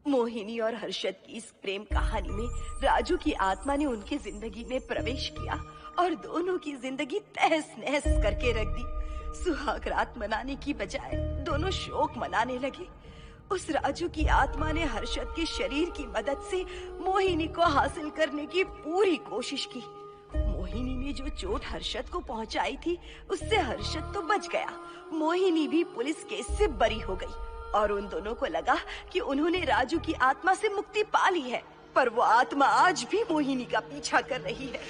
मोहिनी और हर्षद की इस प्रेम कहानी में राजू की आत्मा ने उनकी जिंदगी में प्रवेश किया और दोनों की जिंदगी तहस नहस करके रख दी। सुहाग रात मनाने की बजाय दोनों शोक मनाने लगे। उस राजू की आत्मा ने हर्षद के शरीर की मदद से मोहिनी को हासिल करने की पूरी कोशिश की। मोहिनी ने जो चोट हर्षद को पहुंचाई थी उससे हर्षद तो बच गया, मोहिनी भी पुलिस केस से बरी हो गई और उन दोनों को लगा कि उन्होंने राजू की आत्मा से मुक्ति पा ली है, पर वो आत्मा आज भी मोहिनी का पीछा कर रही है।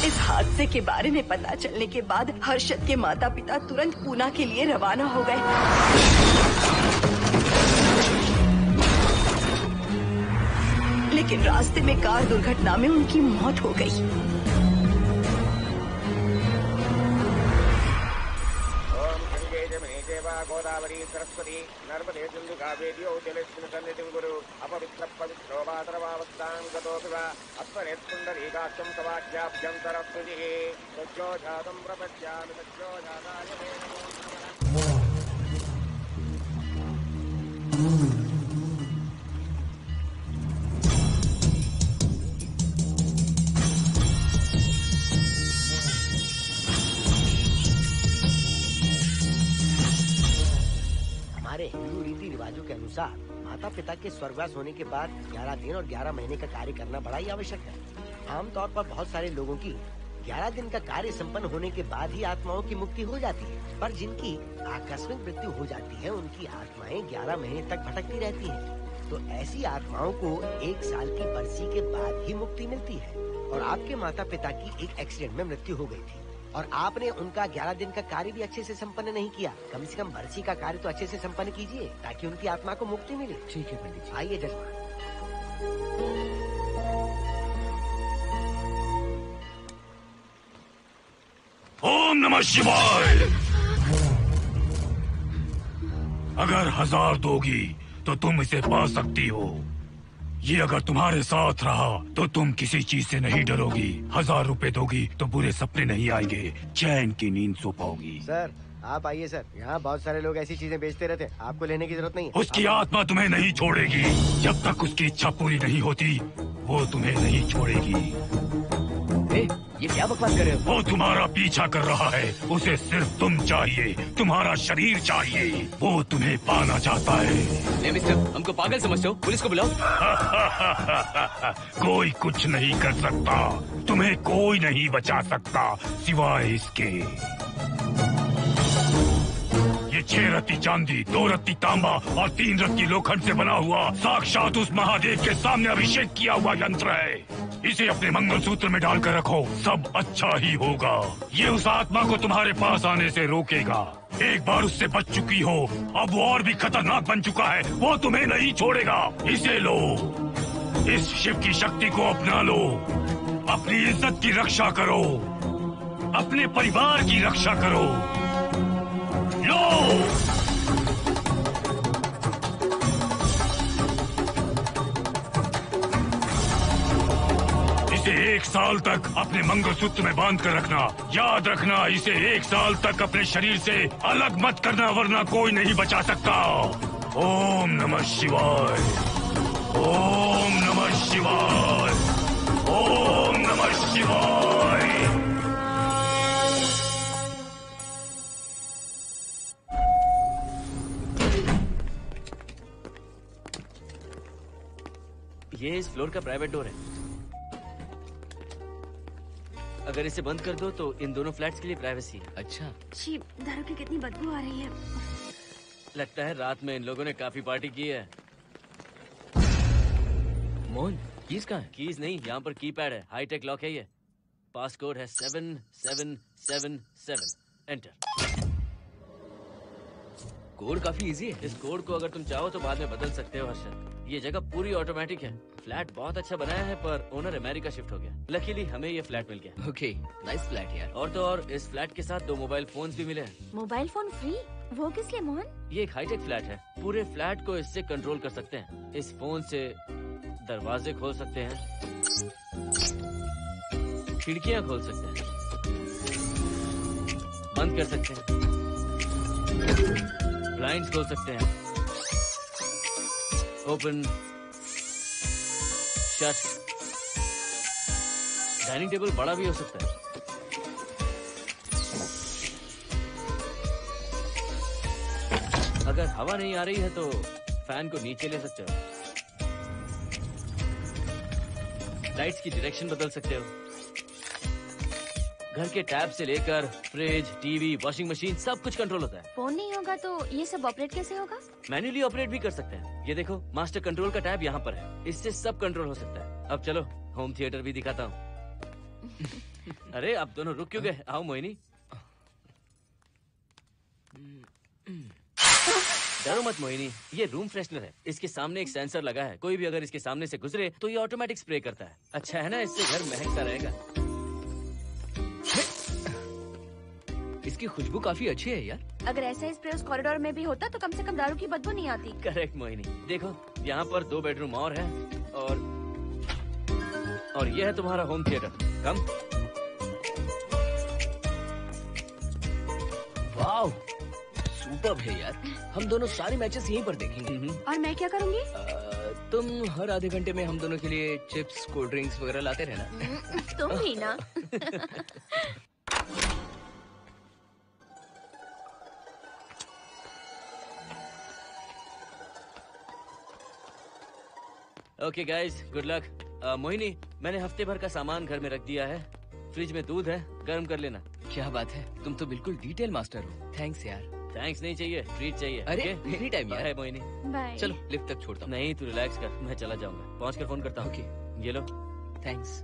इस हादसे के बारे में पता चलने के बाद हर्षद के माता पिता तुरंत पूना के लिए रवाना हो गए। लेकिन रास्ते में कार दुर्घटना में उनकी मौत हो गई। गोदावरी सरस्वती नर्मदे सिंधु कावेरी जलेस्मिन् सन्निधिं कुरु अपवित्र पवित्रो वातरवावस्थां गतोऽपि वा अस्मरेत्सुन्दरीकाक्षं तवाख्याभ्यन्तरस्तुतिः सज्जो जातं प्रपद्यामि सज्जो जाताय मे नमो नमः। हमारे हिंदू रीति रिवाजों के अनुसार माता पिता के स्वर्गवास होने के बाद 11 दिन और 11 महीने का कार्य करना बड़ा ही आवश्यक है। आमतौर पर बहुत सारे लोगों की 11 दिन का कार्य संपन्न होने के बाद ही आत्माओं की मुक्ति हो जाती है, पर जिनकी आकस्मिक मृत्यु हो जाती है उनकी आत्माएं 11 महीने तक भटकती रहती हैं। तो ऐसी आत्माओं को 1 साल की बरसी के बाद ही मुक्ति मिलती है। और आपके माता पिता की एक एक्सीडेंट में मृत्यु हो गई थी और आपने उनका 11 दिन का कार्य भी अच्छे से संपन्न नहीं किया। कम से कम बरसी का कार्य तो अच्छे से संपन्न कीजिए ताकि उनकी आत्मा को मुक्ति मिले। ठीक है पंडित जी। आइए जजमान। ओम नमः शिवाय। अगर 1000 दोगी तो तुम इसे पा सकती हो। ये अगर तुम्हारे साथ रहा तो तुम किसी चीज से नहीं डरोगी। 1000 रुपए दोगी तो बुरे सपने नहीं आएंगे, चैन की नींद सो पाओगी। सर आप आइए सर, यहाँ बहुत सारे लोग ऐसी चीजें बेचते रहते हैं, आपको लेने की जरूरत नहीं है। उसकी आत्मा तुम्हें नहीं छोड़ेगी। जब तक उसकी इच्छा पूरी नहीं होती वो तुम्हें नहीं छोड़ेगी। ये क्या बकवास कर रहे हो? वो तुम्हारा पीछा कर रहा है, उसे सिर्फ तुम चाहिए, तुम्हारा शरीर चाहिए, वो तुम्हें पाना चाहता है। मिस्टर, हमको पागल समझते हो? पुलिस को बुलाओ। कोई कुछ नहीं कर सकता, तुम्हें कोई नहीं बचा सकता सिवाय इसके। ये 6 रत्ती चांदी, 2 रत्ती तांबा और 3 रत्ती लोखंड से बना हुआ साक्षात उस महादेव के सामने अभिषेक किया हुआ यंत्र है। इसे अपने मंगलसूत्र में डालकर रखो, सब अच्छा ही होगा। ये उस आत्मा को तुम्हारे पास आने से रोकेगा। एक बार उससे बच चुकी हो, अब वो और भी खतरनाक बन चुका है, वो तुम्हें नहीं छोड़ेगा। इसे लो, इस शिव की शक्ति को अपना लो, अपनी इज्जत की रक्षा करो, अपने परिवार की रक्षा करो। लो! इसे 1 साल तक अपने मंगलसूत्र में बांध कर रखना। याद रखना, इसे 1 साल तक अपने शरीर से अलग मत करना, वरना कोई नहीं बचा सकता। ओम नमः शिवाय, ओम नमः शिवाय, ओम नमः शिवाय। ये इस फ्लोर का प्राइवेट डोर है। अगर इसे बंद कर दो तो इन दोनों फ्लैट्स के लिए प्राइवेसी है। अच्छा, छी, दारू की कितनी बदबू आ रही है। लगता है रात में इन लोगों ने काफी पार्टी की है। मोहन, कीज कहाँ है? कीज नहीं, यहाँ पर कीपैड है। हाईटेक लॉक है ये। पास कोड है 7777। एंटर। कोड काफी इजी है। इस कोड को अगर तुम चाहो तो बाद में बदल सकते हो हर्षद। ये जगह पूरी ऑटोमेटिक है। फ्लैट बहुत अच्छा बनाया है, पर ओनर अमेरिका शिफ्ट हो गया। लकीली हमें ये फ्लैट मिल गया। ओके, नाइस फ्लैट यार। और तो और इस फ्लैट के साथ 2 मोबाइल फोन्स भी मिले हैं। Mobile phone free? वो किस लिए मोहन? ये एक हाईटेक फ्लैट है। पूरे फ्लैट को इससे कंट्रोल कर सकते हैं। इस फोन से दरवाजे खोल सकते हैं, खिड़कियां खोल सकते हैं, बंद कर सकते हैं, ब्लाइंड्स खोल सकते हैं, ओपन, शट। डाइनिंग टेबल बड़ा भी हो सकता है। अगर हवा नहीं आ रही है तो फैन को नीचे ले सकते हो। लाइट्स की डायरेक्शन बदल सकते हो। घर के टैब से लेकर फ्रिज, टीवी, वॉशिंग मशीन सब कुछ कंट्रोल होता है। फोन नहीं होगा तो ये सब ऑपरेट कैसे होगा? मैन्युअली ऑपरेट भी कर सकते हैं। ये देखो, मास्टर कंट्रोल का टैब यहाँ पर है। इससे सब कंट्रोल हो सकता है। अब चलो होम थिएटर भी दिखाता हूँ। अरे आप दोनों रुक क्यों गए? आओ मोहिनी। डरो मत मोहिनी, ये रूम फ्रेशनर है। इसके सामने एक सेंसर लगा है। कोई भी अगर इसके सामने से गुजरे तो ये ऑटोमेटिक स्प्रे करता है। अच्छा है ना, इससे घर महकता रहेगा। इसकी खुशबू काफी अच्छी है यार। अगर ऐसा स्प्रे उस कॉरिडोर में भी होता तो कम से कम दारू की बदबू नहीं आती। करेक्ट मोहिनी। देखो यहाँ पर 2 बेडरूम और है, और ये है तुम्हारा होम थिएटर। कम। वाओ, सुपर्ब है यार। हम दोनों सारे मैचेस यहीं पर देखेंगे। और मैं क्या करूँगी? तुम हर आधे घंटे में हम दोनों के लिए चिप्स, कोल्ड ड्रिंक्स वगैरह लाते रहना। तुम ही ना। Okay guys, good luck. Mohini, मैंने हफ्ते भर का सामान घर में रख दिया है। फ्रिज में दूध है, गर्म कर लेना। क्या बात है, तुम तो बिल्कुल डिटेल मास्टर हो। थैंक्स यार। थैंक्स नहीं चाहिए, ट्रीट चाहिए। अरे okay? एनी टाइम यार। बाय मोहिनी। बाय। चलो लिफ्ट तक छोड़ता हूँ। नहीं, तू रिलैक्स कर, मैं चला जाऊंगा। पहुंच कर फोन करता हूँ। ओके, ये लो। थैंक्स।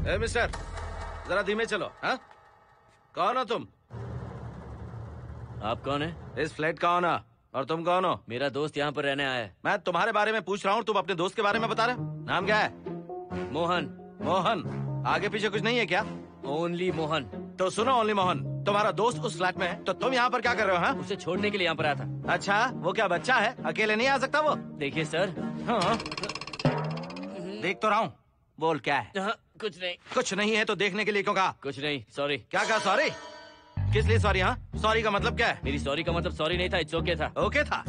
ए मिस्टर, जरा धीमे चलो। हाँ, कौन हो तुम? आप कौन है? इस फ्लैट का ओनर। और तुम कौन हो? मेरा दोस्त यहाँ पर रहने आया है। मैं तुम्हारे बारे में पूछ रहा हूँ, तुम अपने दोस्त के बारे में बता रहे हो। नाम क्या है? मोहन। मोहन? आगे पीछे कुछ नहीं है क्या? ओनली मोहन। तो सुनो ओनली मोहन, तुम्हारा दोस्त उस फ्लैट में है, तो तुम यहाँ पर क्या कर रहे हो? हाँ? उसे छोड़ने के लिए यहाँ पर आया था। अच्छा, वो क्या बच्चा है? अकेले नहीं आ सकता वो? देखिए सर। हाँ। देख तो रहा हूँ, बोल क्या है? हाँ, कुछ नहीं। कुछ नहीं है तो देखने के लिए क्यों कहा? कुछ नहीं, सॉरी। क्या कहा सॉरी? किस लिए सॉरी? हाँ, सॉरी का मतलब क्या है? मेरी सॉरी का मतलब सॉरी नहीं था, इट्स ओके था। ओके था?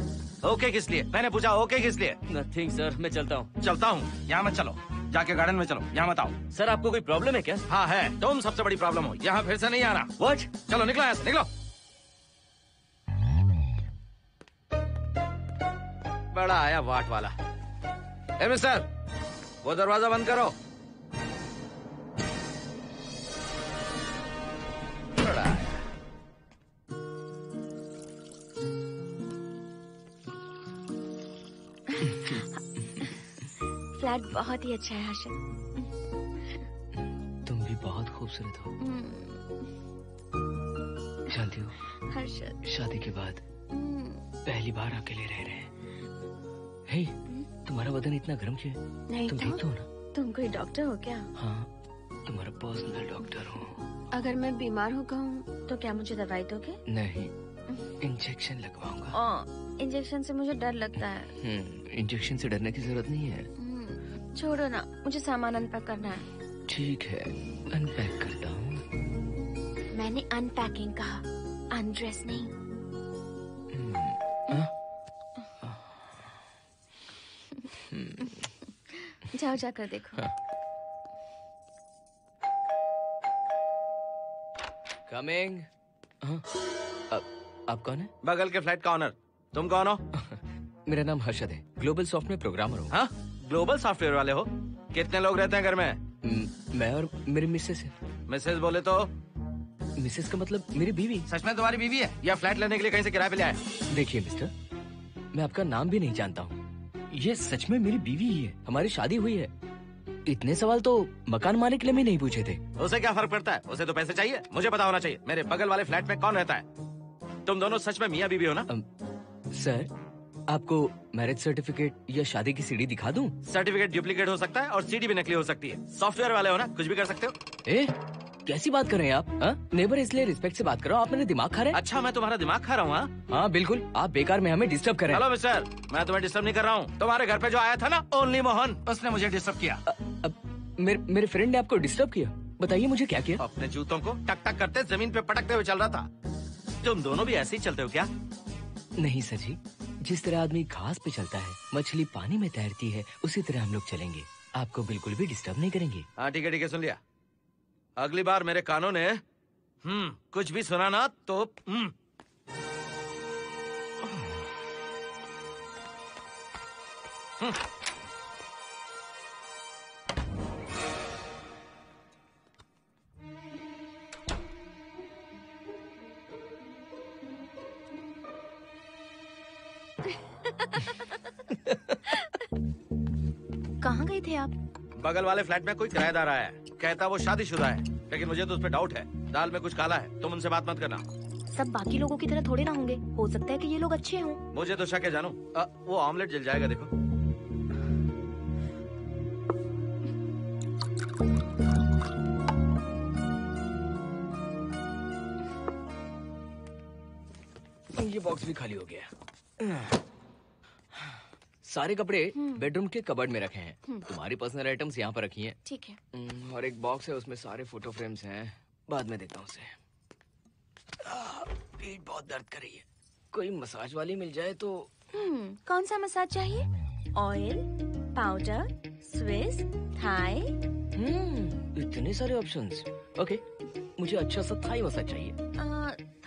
ओके किस लिए? मैंने पूछा ओके किस लिए? नथिंग सर, मैं चलता हूँ। चलता हूँ? यहाँ मत चलो, जाके गार्डन में चलो। यहाँ मत आओ। सर आपको कोई प्रॉब्लम है क्या? हाँ है, तुम सबसे बड़ी प्रॉब्लम हो। यहाँ फिर से नहीं आना। व्हाट? चलो निकलो यहाँ से, निकलो। बड़ा आया वाट वाला। ए मिस्टर, वो दरवाजा बंद करो। बड़ा आया। फ्लैट बहुत ही अच्छा है हर्षद। तुम भी बहुत खूबसूरत हो। जानती हो, हर्षद, शादी के बाद पहली बार अकेले रह रहे हैं। हे, तुम्हारा बदन इतना गर्म क्यों है? नहीं तुम तो देखते हो ना? तुम कोई डॉक्टर हो क्या? हाँ, तुम्हारा पर्सनल डॉक्टर हूँ। अगर मैं बीमार हो गऊँ तो क्या मुझे दवाई दोगे? नहीं, इंजेक्शन लगवाऊंगा। इंजेक्शन से मुझे डर लगता है। इंजेक्शन से डरने की जरूरत नहीं है। छोड़ो ना, मुझे सामान अनपैक करना है। ठीक है, अनपैक करता हूँ। मैंने अनपैकिंग कहा, अनड्रेस नहीं। जाओ जाकर देखो। कमिंग। आप कौन है? बगल के फ्लैट का ऑनर। तुम कौन हो? मेरा नाम हर्षद है, ग्लोबल सॉफ्टवेयर प्रोग्रामर हूँ। हाँ, ग्लोबल सॉफ्टवेयर वाले हो? कितने लोग रहते हैं घर में? मैं और मेरी मिसेस है। मिसेस बोले तो? मिसेस का मतलब मेरी बीवी। सच में तुम्हारी बीवी है या फ्लैट लेने के लिए कहीं से किराए पे ले आए? देखिए मिस्टर, मैं आपका नाम भी नहीं जानता हूँ। ये सच में मेरी बीवी ही है, हमारी शादी हुई है। इतने सवाल तो मकान मालिक ने भी नहीं पूछे थे। उसे क्या फर्क पड़ता है? उसे तो पैसे चाहिए। मुझे पता होना चाहिए मेरे बगल वाले फ्लैट में कौन रहता है। तुम दोनों सच में मियाँ बीवी हो ना? सर, आपको मैरिज सर्टिफिकेट या शादी की सीडी दिखा दूं? सर्टिफिकेट डुप्लीकेट हो सकता है और सीडी भी नकली हो सकती है। सॉफ्टवेयर वाले हो ना, कुछ भी कर सकते हो। ए, कैसी बात कर रहे हैं आप? नेबर, इसलिए रिस्पेक्ट से बात करो। आप मेरे दिमाग खा रहे हैं? अच्छा, मैं तुम्हारा दिमाग खा रहा हूँ? हाँ बिल्कुल, आप बेकार में हमें डिस्टर्ब कर रहे हैं। हेलो मिस्टर, मैं तुम्हें डिस्टर्ब नहीं कर रहा हूँ। तुम्हारे घर पे जो आया था ना, ओनली मोहन, उसने मुझे डिस्टर्ब किया। मेरे फ्रेंड ने आपको डिस्टर्ब किया? बताइए मुझे क्या किया? अपने जूतों को टक टक करते जमीन पे पटकते हुए चल रहा था। तुम दोनों भी ऐसे ही चलते हो क्या? नहीं सर जी, जिस तरह आदमी घास पे चलता है, मछली पानी में तैरती है, उसी तरह हम लोग चलेंगे। आपको बिल्कुल भी डिस्टर्ब नहीं करेंगे। हाँ ठीक है, सुन लिया। अगली बार मेरे कानों ने कुछ भी सुना ना तो कहाँ गए थे आप? बगल वाले फ्लैट में कोई किराएदार आया है, कहता वो शादीशुदा है, लेकिन मुझे तो उस पर डाउट है। दाल में कुछ काला है, तुम उनसे बात मत करना। सब बाकी लोगों की तरह थोड़े ना होंगे, हो सकता है कि ये लोग अच्छे हों। मुझे तो शक है जानू। वो ऑमलेट जल जाएगा, देखो। ये बॉक्स भी खाली हो गया। सारे कपड़े बेडरूम के कबर्ड में रखे हैं। तुम्हारी पर्सनल आइटम्स यहाँ पर रखी हैं। ठीक है। और एक बॉक्स है, उसमें सारे फोटो फ्रेम्स हैं। बाद में देता हूँ उसे। पीठ बहुत दर्द कर रही है, कोई मसाज वाली मिल जाए तो। कौन सा मसाज चाहिए? Oil, powder, Swiss, Thai? इतने सारे ऑप्शंस। ओके, मुझे अच्छा सा थाई मसाज चाहिए।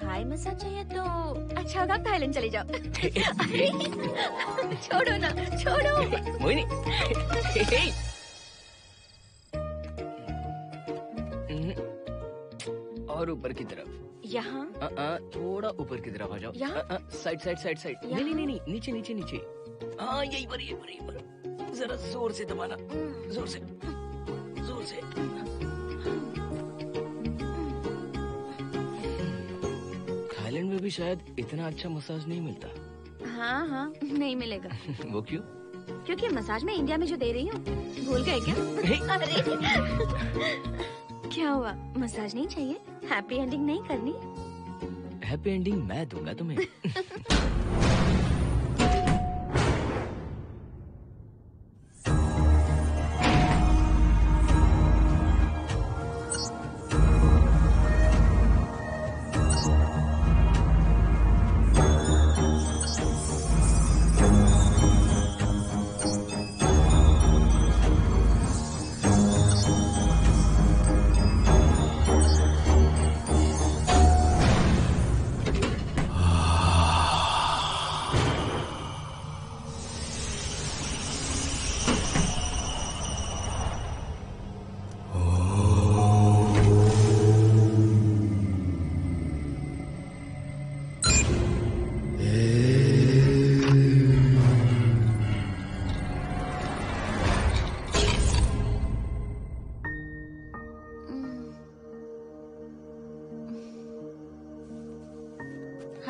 थाई मसाज चाहिए तो अच्छा होगा थाईलैंड चले जाओ। अरे छोड़ो ना, छोड़ो। मोहिनी। और ऊपर की तरफ। यहाँ? थोड़ा ऊपर की तरफ आ जाओ। यहाँ? Side side side side. नहीं नहीं नहीं, नीचे नीचे नीचे। हाँ यही पर, यही पर, यही पर। जरा जोर से दबाना, जोर से, जोर से। थाईलैंड में भी शायद इतना अच्छा मसाज नहीं मिलता। हाँ हाँ, नहीं मिलेगा। वो क्यों? क्योंकि मसाज मैं इंडिया में जो दे रही हूँ, भूल गए क्या? अरे क्या हुआ, मसाज नहीं चाहिए? हैप्पी एंडिंग नहीं करनी? हैप्पी एंडिंग मैं दूंगा तुम्हें।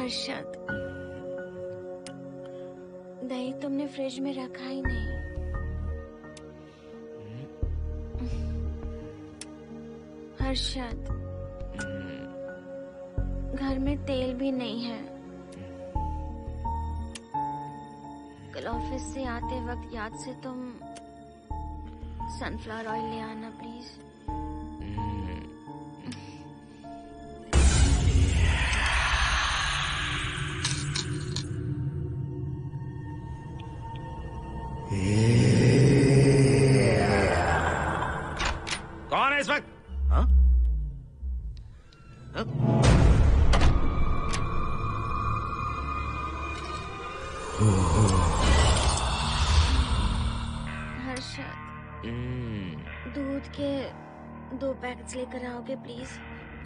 हर्षद, दही तुमने फ्रिज में रखा ही नहीं। हर्षद, घर में तेल भी नहीं है। कल ऑफिस से आते वक्त याद से तुम सनफ्लावर ऑयल ले आना प्लीज। कौन है इस वक्त? हाँ? हाँ? हर्षद, दूध के 2 पैकेट्स लेकर आओगे प्लीज?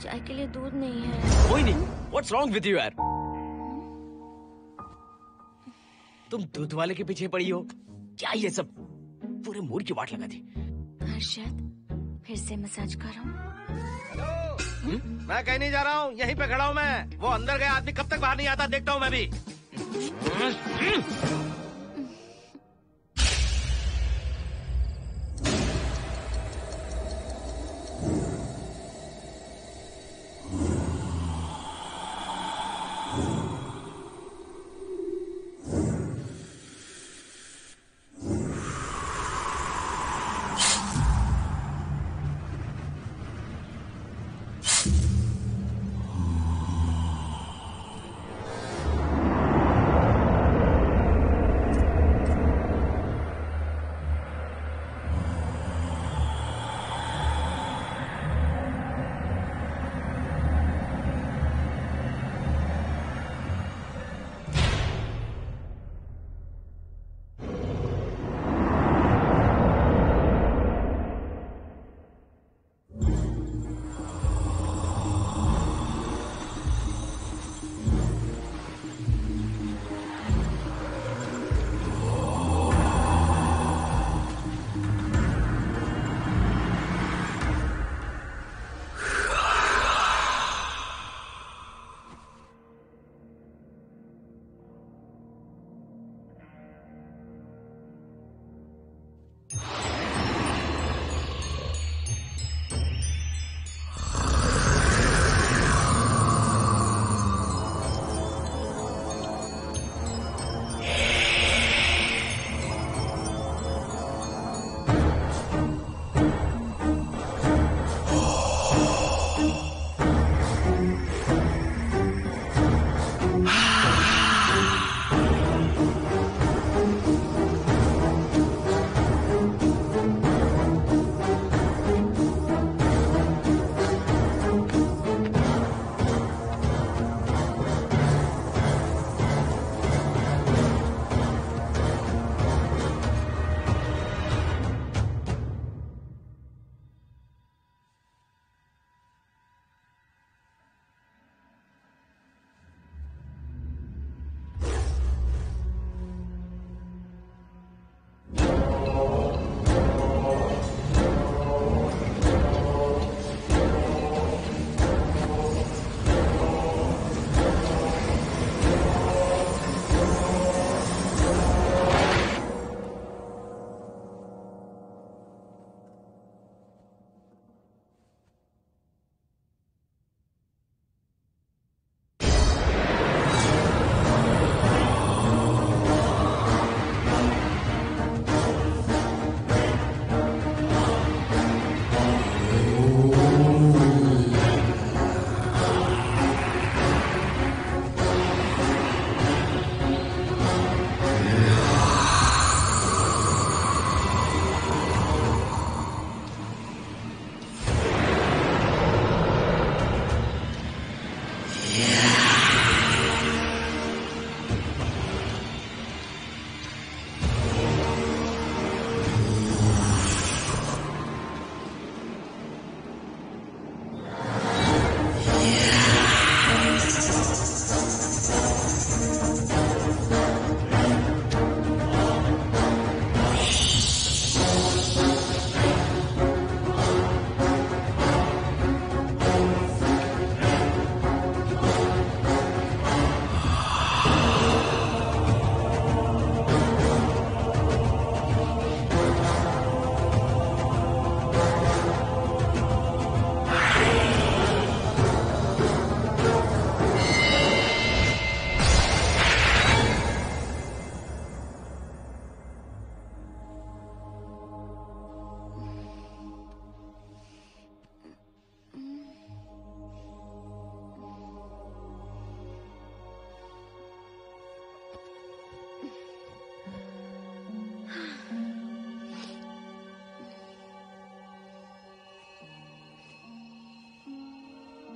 चाय के लिए दूध नहीं है। कोई नहीं। What's wrong with you यार? तुम दूध वाले के पीछे पड़ी हो? क्या ये सब? पूरे मूड की वाट लगा दी। हर्षद, फिर से मसाज करो। मैं कहीं नहीं जा रहा हूँ, यहीं पे खड़ा हूँ मैं। वो अंदर गया आदमी कब तक बाहर नहीं आता, देखता हूँ मैं भी।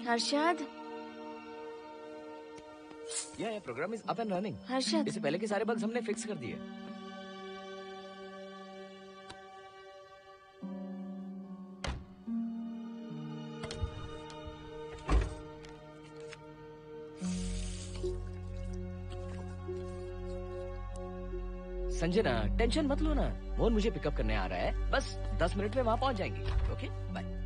हर्षद, ये program is up and running. Harshad, इससे पहले के सारे बग्स हमने फिक्स कर दिए। संजना, टेंशन मत लो ना, मोहन मुझे पिकअप करने आ रहा है, बस 10 मिनट में वहां पहुंच जाएंगे। Okay, bye.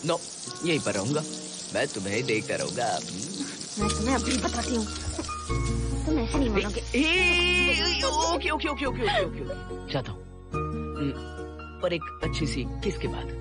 नो, यहीं पर रहूंगा, मैं तुम्हें देखता रहूंगा। मैं तुम्हें अभी बताती हूँ, तुम ऐसे नहीं मानोगे। Okay okay okay okay okay okay, चाहता हूँ, पर एक अच्छी सी किस के बाद।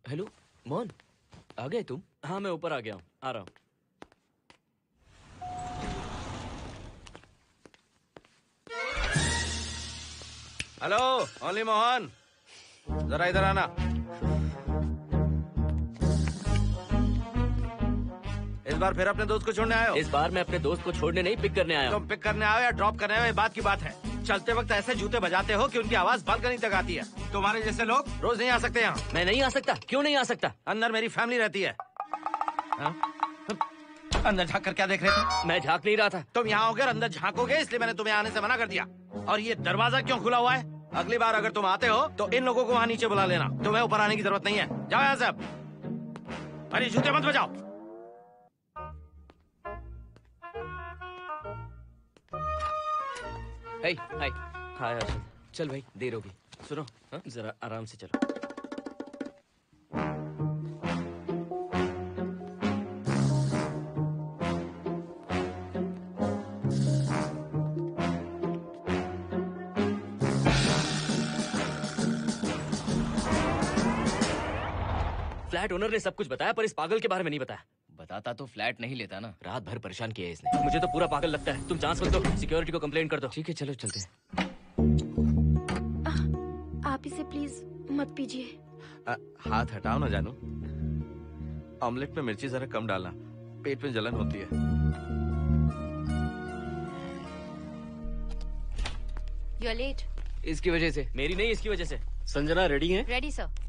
हेलो मोहन, आ गए तुम? हाँ, मैं ऊपर आ गया हूँ, आ रहा हूँ। हेलो, ओनली मोहन, जरा इधर आना। इस बार फिर अपने दोस्त को छोड़ने आए हो? इस बार मैं अपने दोस्त को छोड़ने नहीं, पिक करने आया हूँ। तुम पिक करने आए हो या ड्रॉप करने आए हो, ये बात की बात है। चलते वक्त ऐसे जूते बजाते हो कि उनकी आवाज बालकनी तक आती है। तुम्हारे जैसे लोग रोज नहीं आ सकते यहाँ। मैं नहीं आ सकता? क्यों नहीं आ सकता? अंदर मेरी फैमिली रहती है। अंदर झाँक कर क्या देख रहे थे? मैं झाँक नहीं रहा था। तुम यहाँ होकर अंदर झाँकोगे, इसलिए मैंने तुम्हें आने से मना कर दिया। और ये दरवाजा क्यों खुला हुआ है? अगली बार अगर तुम आते हो तो इन लोगों को वहाँ नीचे बुला लेना। तुम्हें ऊपर आने की जरूरत नहीं है। जाओ यहाँ से अब। अरे जूते मत बजाओ। हाय हाय। हाय हर्षद। चल भाई, देर होगी। सुनो, हाँ? जरा आराम से चलो। फ्लैट ओनर ने सब कुछ बताया, पर इस पागल के बारे में नहीं बताया। बताता तो फ्लैट नहीं लेता ना। रात भर परेशान किया है इसने। मुझे तो पूरा पागल लगता है। तुम चांस मत दो, सिक्योरिटी को कंप्लेंट कर दो। ठीक है, चलो चलते हैं। आप इसे प्लीज मत पीजिए। हाथ हटाओ ना जानू। ऑमलेट में मिर्ची जरा कम डालना, पेट में जलन होती है। You are late. इसकी वजह से। मेरी नहीं, इसकी वजह से। संजना रेडी हैं? Ready sir.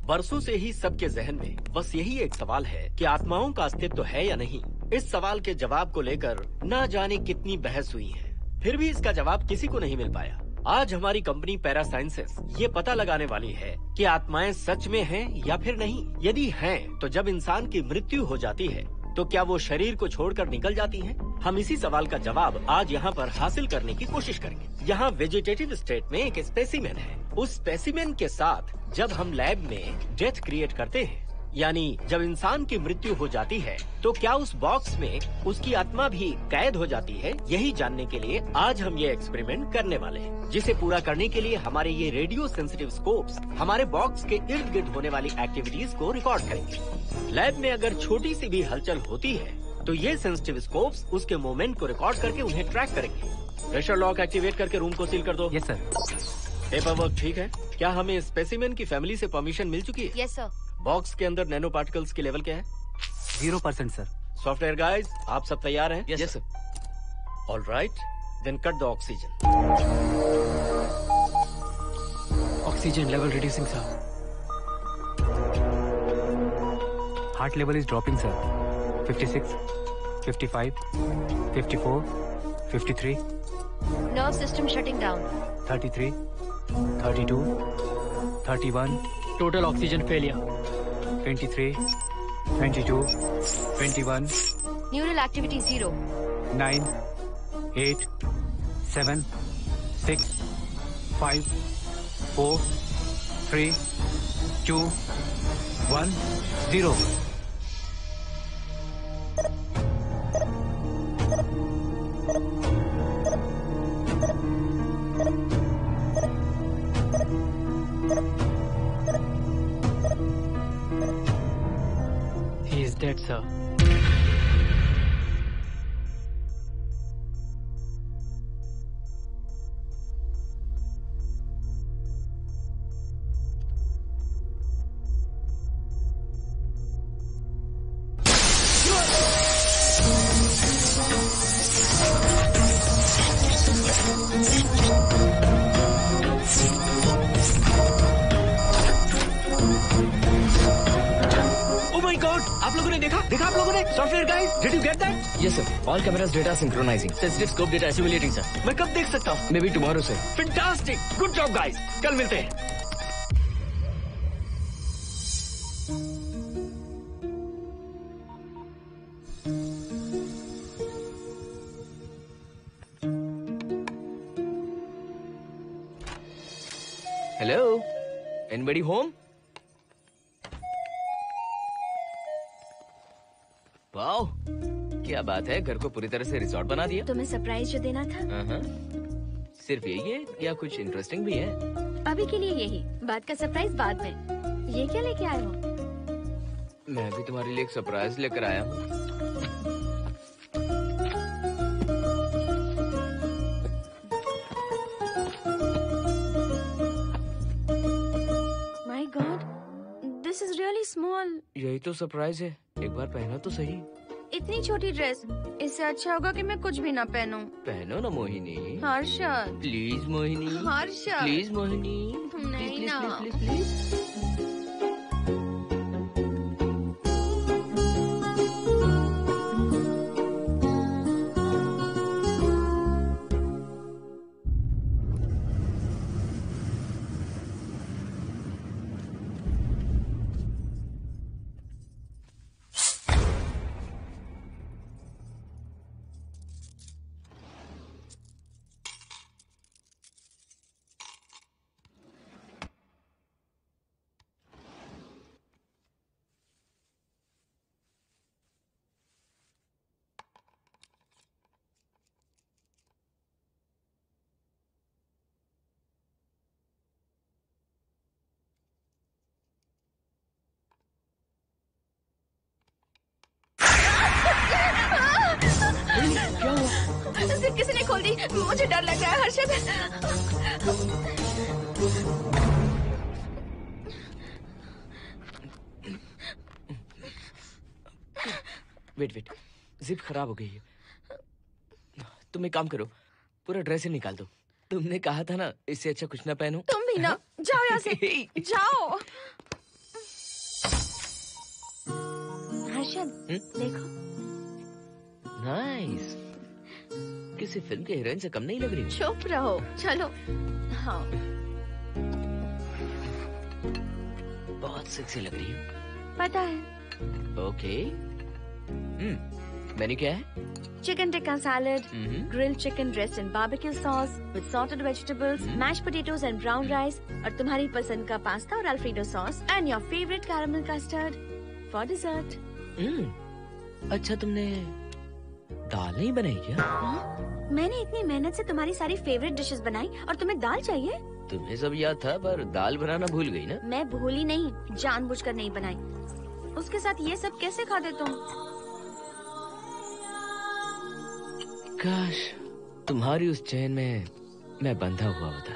बरसों से ही सबके जहन में बस यही एक सवाल है कि आत्माओं का अस्तित्व है या नहीं। इस सवाल के जवाब को लेकर ना जाने कितनी बहस हुई है, फिर भी इसका जवाब किसी को नहीं मिल पाया। आज हमारी कंपनी पैरा साइंसेस ये पता लगाने वाली है कि आत्माएं सच में हैं या फिर नहीं। यदि हैं, तो जब इंसान की मृत्यु हो जाती है तो क्या वो शरीर को छोड़कर निकल जाती हैं? हम इसी सवाल का जवाब आज यहाँ पर हासिल करने की कोशिश करेंगे। यहाँ वेजिटेटिव स्टेट में एक स्पेसिमेन है। उस स्पेसिमेन के साथ जब हम लैब में डेथ क्रिएट करते हैं, यानी जब इंसान की मृत्यु हो जाती है, तो क्या उस बॉक्स में उसकी आत्मा भी कैद हो जाती है? यही जानने के लिए आज हम ये एक्सपेरिमेंट करने वाले हैं, जिसे पूरा करने के लिए हमारे ये रेडियो सेंसिटिव स्कोप्स हमारे बॉक्स के इर्द गिर्द होने वाली एक्टिविटीज को रिकॉर्ड करेंगे। लैब में अगर छोटी सी भी हलचल होती है तो ये सेंसिटिव स्कोप्स उसके मूवमेंट को रिकॉर्ड करके उन्हें ट्रैक करेंगे। प्रेशर लॉक एक्टिवेट करके रूम को सील कर दो। Yes sir. पेपर वर्क ठीक है? क्या हमें स्पेसिमेन की फैमिली से परमिशन मिल चुकी है? Yes sir. बॉक्स के अंदर नैनो पार्टिकल्स की लेवल क्या है? 0% सर। सॉफ्टवेयर गाइस, आप सब तैयार हैं? Yes sir. All right, then cut the oxygen. Oxygen level reducing sir. Heart level is dropping sir. 56, 55, 54, 53, Nerve system shutting down. 33, 32, 31. Total oxygen failure. 23, 22, 21. Neural activity 0. 9, 8, 7, 6, 5, 4, 3, 2, 1, 0. He is dead, sir. आप लोगों ने देखा आप लोगों ने? Software guys, did you get that? Yes sir. All cameras data synchronizing. Sensitive scope data simulating sir. मैं कब देख सकता हूँ? Maybe tomorrow sir. Fantastic, good job guys, कल मिलते हैं। Hello? Anybody home? वाओ, क्या बात है, घर को पूरी तरह से रिसोर्ट बना दिया। तुम्हें सरप्राइज जो देना था। सिर्फ यही है या कुछ इंटरेस्टिंग भी है? अभी के लिए यही, बात का सरप्राइज बाद में। ये क्या लेके आए हो? मैं भी तुम्हारे लिए एक सरप्राइज लेकर आया हूँ। My God, this is really small. यही तो सरप्राइज है, एक बार पहना तो सही। इतनी छोटी ड्रेस, इससे अच्छा होगा कि मैं कुछ भी ना पहनूं। पहनो ना मोहिनी। हर्षद, प्लीज मोहिनी। हर्षद, प्लीज मोहिनी। नहीं प्लीज, ना। Please, please, please. हर्षद किसी ने खोल दी, मुझे डर लग रहा है हर्षद। वेट, जिप खराब हो गई है। तुम एक काम करो, पूरा ड्रेस ही निकाल दो। तुमने कहा था ना इससे अच्छा कुछ ना पहनो। तुम भी ना, जाओ यहाँ से, जाओ। हर्षद देखो। नाइस, किसी फिल्म के हीरोइन से कम नहीं लग रही। चुप रहो, चलो। हाँ, बहुत सेक्सी लग रही है। पता है। ओके। मेन्यू क्या है? Chicken tikka salad, grilled chicken dressed in barbecue sauce with sauteed vegetables, mashed potatoes and brown rice, और तुम्हारी पसंद का पास्ता और Alfredo sauce, and your favourite caramel custard for dessert. अच्छा, तुमने दाल नहीं बनाई क्या? मैंने इतनी मेहनत से तुम्हारी सारी फेवरेट डिशेस बनाई और तुम्हें दाल चाहिए? तुम्हें सब याद था पर दाल बनाना भूल गई ना? मैं भूली नहीं, जानबूझकर नहीं बनाई। उसके साथ ये सब कैसे खाते तुम? काश तुम्हारी उस चैन में मैं बंधा हुआ होता।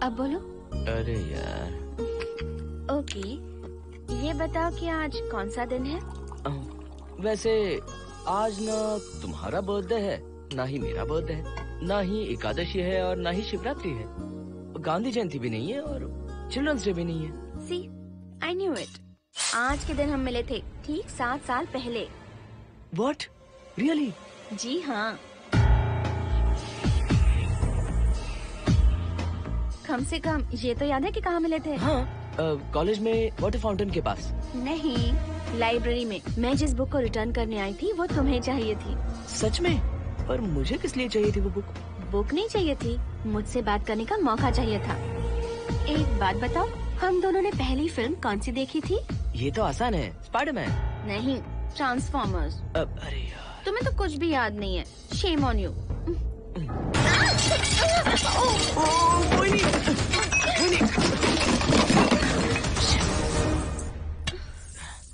अब बोलो। अरे यार। ओके, ये बताओ कि आज कौन सा दिन है? वैसे आज ना तुम्हारा बर्थडे है, ना ही मेरा बर्थडे है, ना ही एकादशी है और ना ही शिवरात्रि है, गांधी जयंती भी नहीं है और चिल्ड्रंस डे भी नहीं है। सी, आई न्यू इट। आज के दिन हम मिले थे ठीक 7 साल पहले। What? Really? जी हाँ। कम से कम ये तो याद है कि कहाँ मिले थे? हाँ, कॉलेज में वाटर फाउंटेन के पास। नहीं, लाइब्रेरी में। मैं जिस बुक को रिटर्न करने आई थी वो तुम्हें चाहिए थी। सच में? पर मुझे किस लिए चाहिए थी वो बुक? बुक नहीं चाहिए थी, मुझसे बात करने का मौका चाहिए था। एक बात बताओ, हम दोनों ने पहली फिल्म कौन सी देखी थी? ये तो आसान है, स्पाइडरमैन। नहीं, ट्रांसफॉर्मर्स। अरे यार, तुम्हें तो कुछ भी याद नहीं है। Shame on you.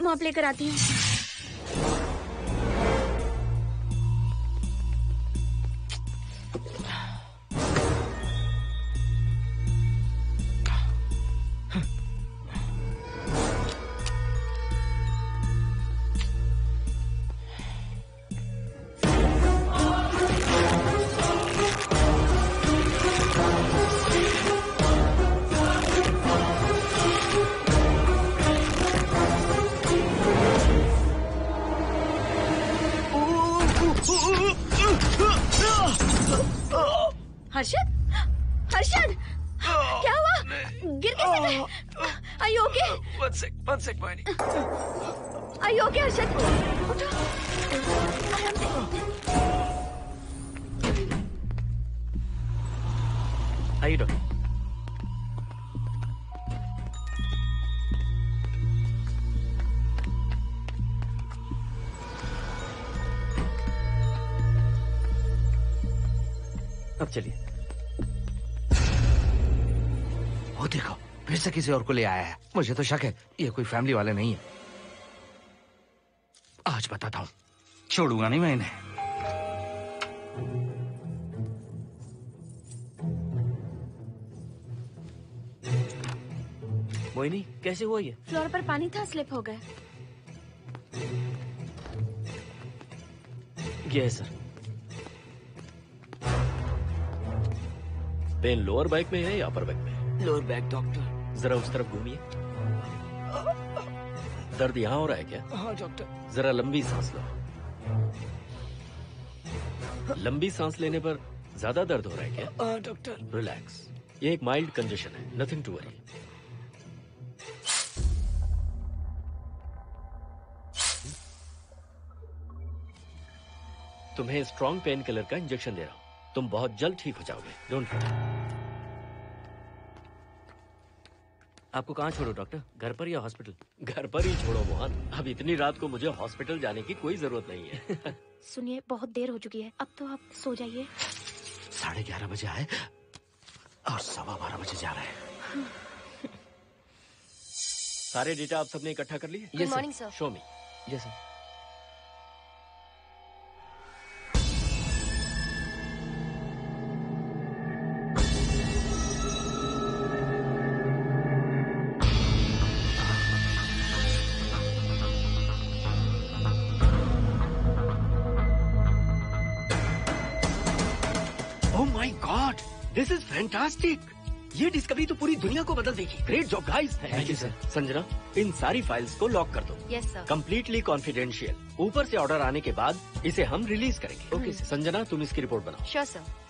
मॉप लेकर आती हूँ। हर्षद, हर्षद, क्या हुआ? गिर कैसे गए? Are you okay? One sec, Moini. Are you okay, Harshad? उठो, आराम से। आइए डॉक्टर। अब चलिए। वो देखो, फिर से किसी और को ले आया है। मुझे तो शक है ये कोई फैमिली वाले नहीं है। आज बताता हूँ, छोड़ूंगा नहीं मैं इन्हें। मोहिनी, कैसे हुआ ये? फ्लोर पर पानी था, स्लिप हो गए। ये है सर। पेन लोअर बैक में है या अपर बैक में? Lower back doctor. जरा उस तरफ घूमिए। दर्द यहाँ हो रहा है क्या? हाँ डॉक्टर। जरा लंबी सांस लो। लंबी सांस लेने पर ज्यादा दर्द हो रहा है क्या? हाँ डॉक्टर। रिलैक्स, ये एक माइल्ड कंजेशन है, नथिंग टू वरी। तुम्हें स्ट्रॉन्ग पेन किलर का इंजेक्शन दे रहा हूं। तुम बहुत जल्द ठीक हो जाओगे, डोंट वरी। आपको कहाँ छोड़ो डॉक्टर, घर पर या हॉस्पिटल? घर पर ही छोड़ो मोहन, अब इतनी रात को मुझे हॉस्पिटल जाने की कोई जरूरत नहीं है। सुनिए, बहुत देर हो चुकी है, अब तो आप सो जाइए। 11:30 बजे आए और 12:15 बजे जा रहे हैं। सारे डेटा आप सबने इकट्ठा कर लिए? Good morning sir. Show me. Yes sir. This is fantastic. ये डिस्कवरी तो पूरी दुनिया को बदल देगी। Great job guys. Thank you sir. Sanjana, इन सारी फाइल्स को लॉक कर दो। Yes sir. Completely confidential. ऊपर से ऑर्डर आने के बाद इसे हम रिलीज करेंगे। Okay sir. संजना, तुम इसकी रिपोर्ट बनाओ। Sure sir.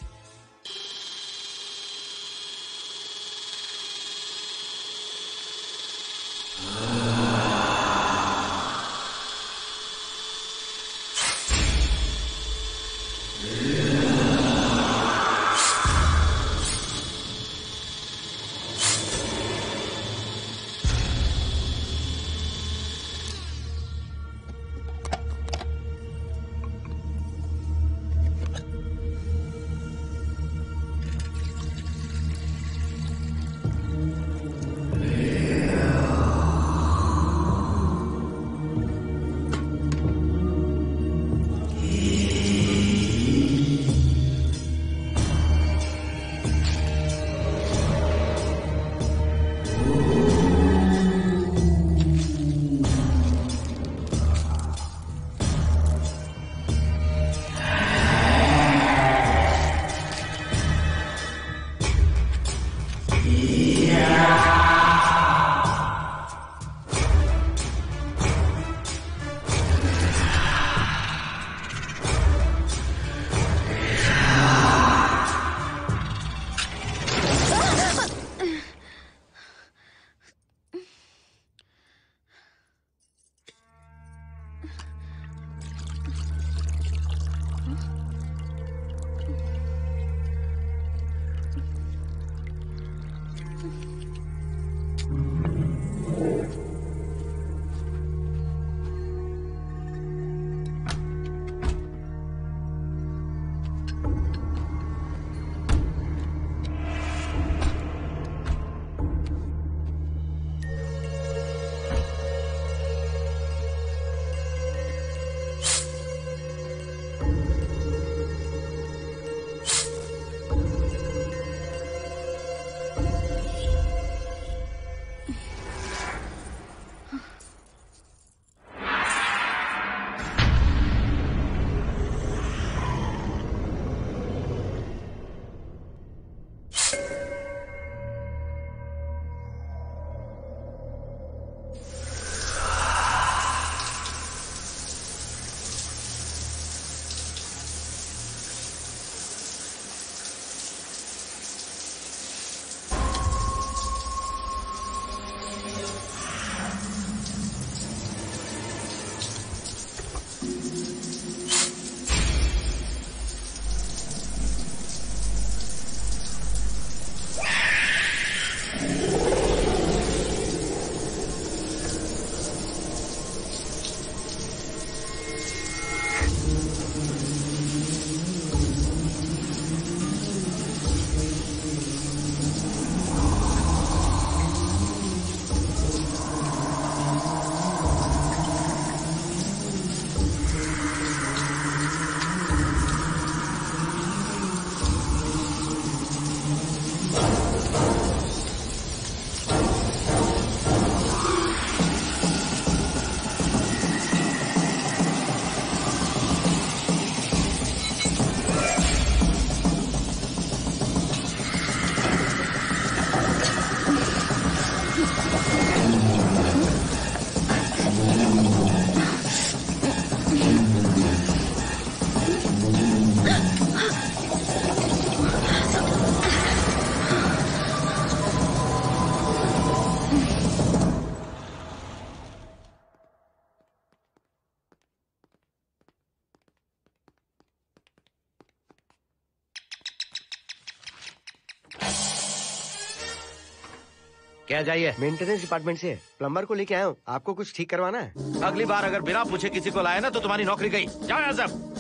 क्या चाहिए? मेंटेनेंस डिपार्टमेंट से प्लम्बर को लेके आया हूँ। आपको कुछ ठीक करवाना है? अगली बार अगर बिना पूछे किसी को लाए ना तो तुम्हारी नौकरी गई। जाओ यहाँ सब।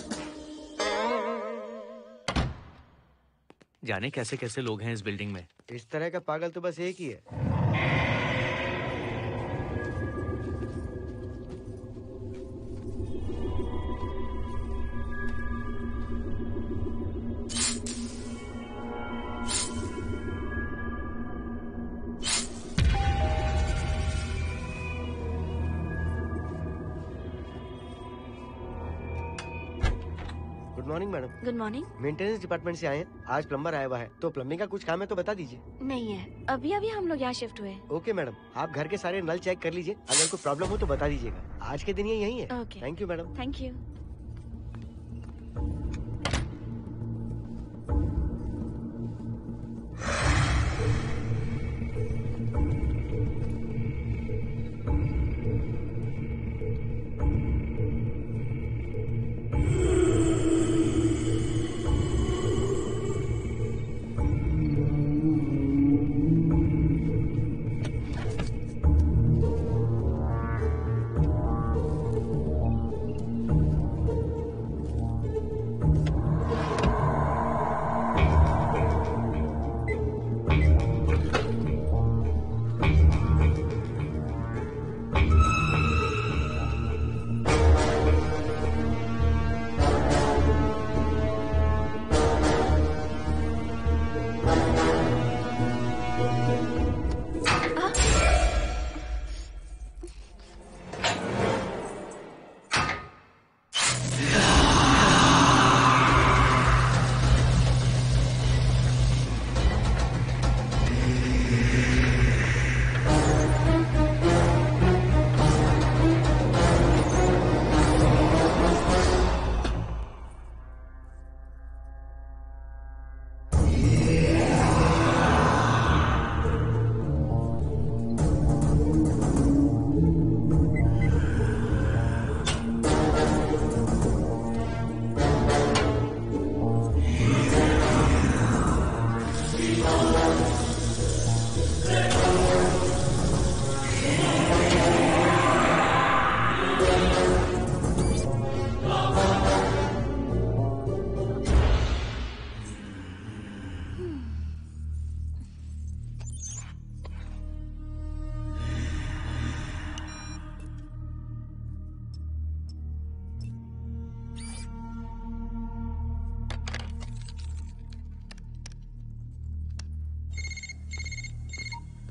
जाने कैसे कैसे लोग हैं इस बिल्डिंग में। इस तरह का पागल तो बस एक ही है। Good morning madam. Good morning. Maintenance department से आए हैं। आज प्लम्बर आया हुआ है, तो प्लम्बिंग का कुछ काम है तो बता दीजिए। नहीं है, अभी अभी हम लोग यहाँ शिफ्ट हुए। ओके मैडम, आप घर के सारे नल चेक कर लीजिए, अगर कोई प्रॉब्लम हो तो बता दीजिएगा। आज के दिन ये यही है। Okay. Thank you madam. Thank you.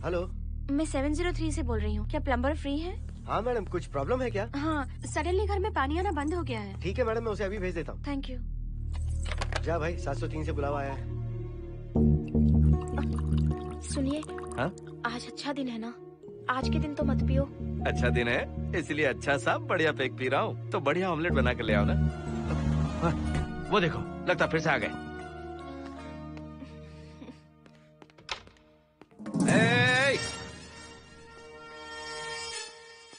Hello, मैं 703 से बोल रही हूँ। क्या प्लम्बर फ्री है? हाँ मैडम, कुछ प्रॉब्लम है क्या? हाँ, सडनली घर में पानी आना बंद हो गया है। ठीक है मैडम, मैं उसे अभी भेज देता हूँ। Thank you. जा भाई, 703 से बुलावा आया है। सुनिए, हाँ? आज अच्छा दिन है ना, आज के दिन तो मत पियो। अच्छा दिन है, इसलिए अच्छा सा बढ़िया पेक पी रहा हूँ। तो बढ़िया ऑमलेट बना कर ले आओ ना। वो देखो, लगता फिर से आ गए।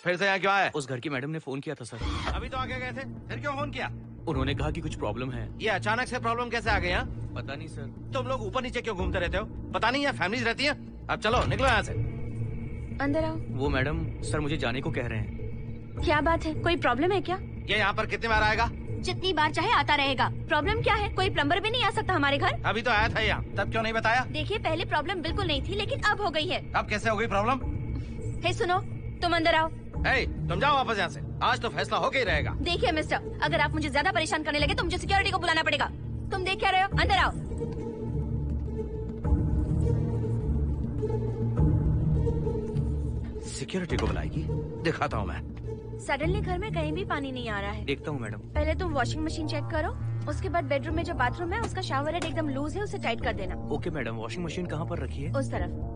फिर से यहाँ क्यों आए? उस घर की मैडम ने फोन किया था सर। अभी तो आगे गए थे, फिर क्यों फोन किया? उन्होंने कहा कि कुछ प्रॉब्लम है। ये अचानक से प्रॉब्लम कैसे आ गई यहाँ? पता नहीं सर। तुम लोग ऊपर नीचे क्यों घूमते रहते हो? पता नहीं यहाँ फैमिलीज रहती हैं? अब चलो निकलो यहाँ से। अंदर आओ। वो मैडम सर मुझे जाने को कह रहे हैं। क्या बात है, कोई प्रॉब्लम है क्या? ये यहाँ पर कितनी बार आएगा? जितनी बार चाहे आता रहेगा। प्रॉब्लम क्या है? कोई प्लम्बर भी नहीं आ सकता हमारे घर? अभी तो आया था यहाँ, तब क्यों नहीं बताया? देखिए, पहले प्रॉब्लम बिल्कुल नहीं थी, लेकिन अब हो गई है। अब कैसे हो गई प्रॉब्लम? हे सुनो, तुम अंदर आओ। तुम जाओ वापस यहाँ से। आज तो फैसला होके ही रहेगा। देखिए मिस्टर, अगर आप मुझे ज्यादा परेशान करने लगे तो मुझे सिक्योरिटी को बुलाना पड़ेगा। तुम देख क्या रहे हो? अंदर आओ। सिक्योरिटी को बुलाएगी? दिखाता हूँ मैं। सडनली घर में कहीं भी पानी नहीं आ रहा है। देखता हूँ मैडम। पहले तुम वॉशिंग मशीन चेक करो, उसके बाद बेडरूम में जो बाथरूम है उसका शावर हेड एकदम लूज है, उसे टाइट कर देना। Okay madam. वॉशिंग मशीन कहाँ पर रखी है? उस तरफ।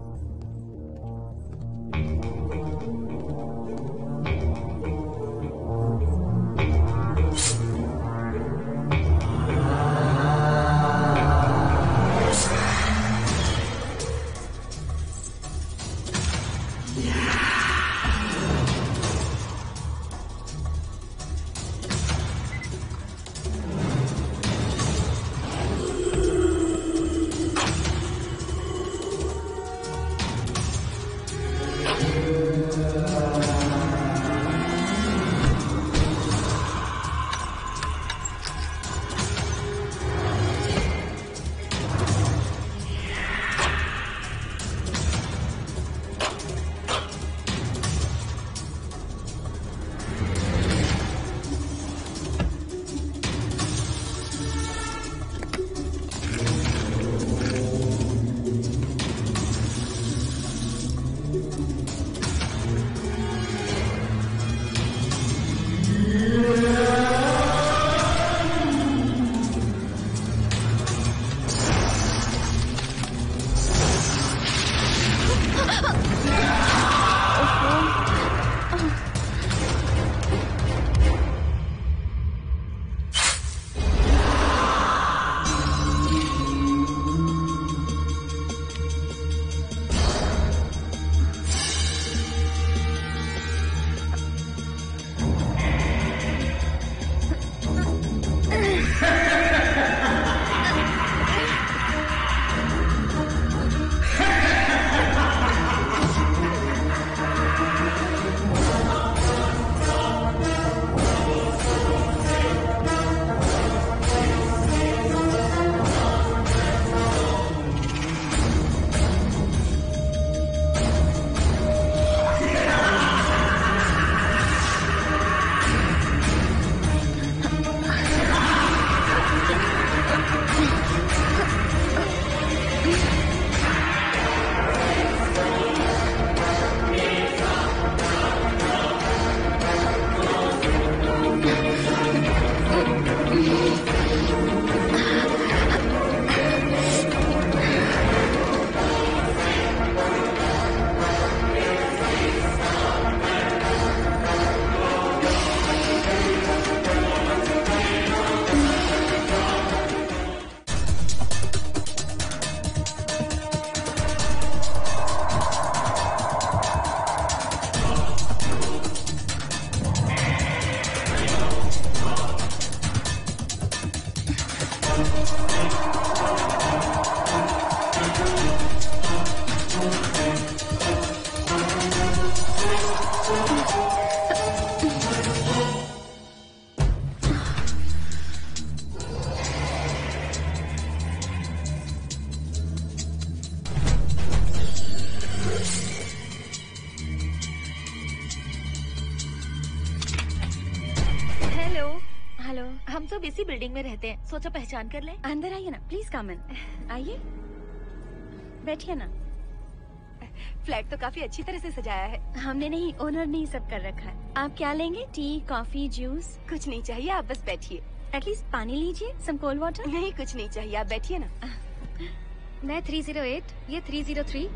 Hello hello. हम सब इसी बिल्डिंग में रहते हैं, सोचा पहचान कर लें। अंदर आइए ना, प्लीज कम इन। आइए, बैठिए ना। फ्लैट तो काफी अच्छी तरह से सजाया है। हमने नहीं, ओनर ने ही सब कर रखा है। आप क्या लेंगे? T, coffee, juice? कुछ नहीं चाहिए, आप बस बैठिए। एटलीस्ट पानी लीजिए, सम कोल्ड वाटर। नहीं, कुछ नहीं चाहिए, आप बैठिए ना। मैं 308, ये 303,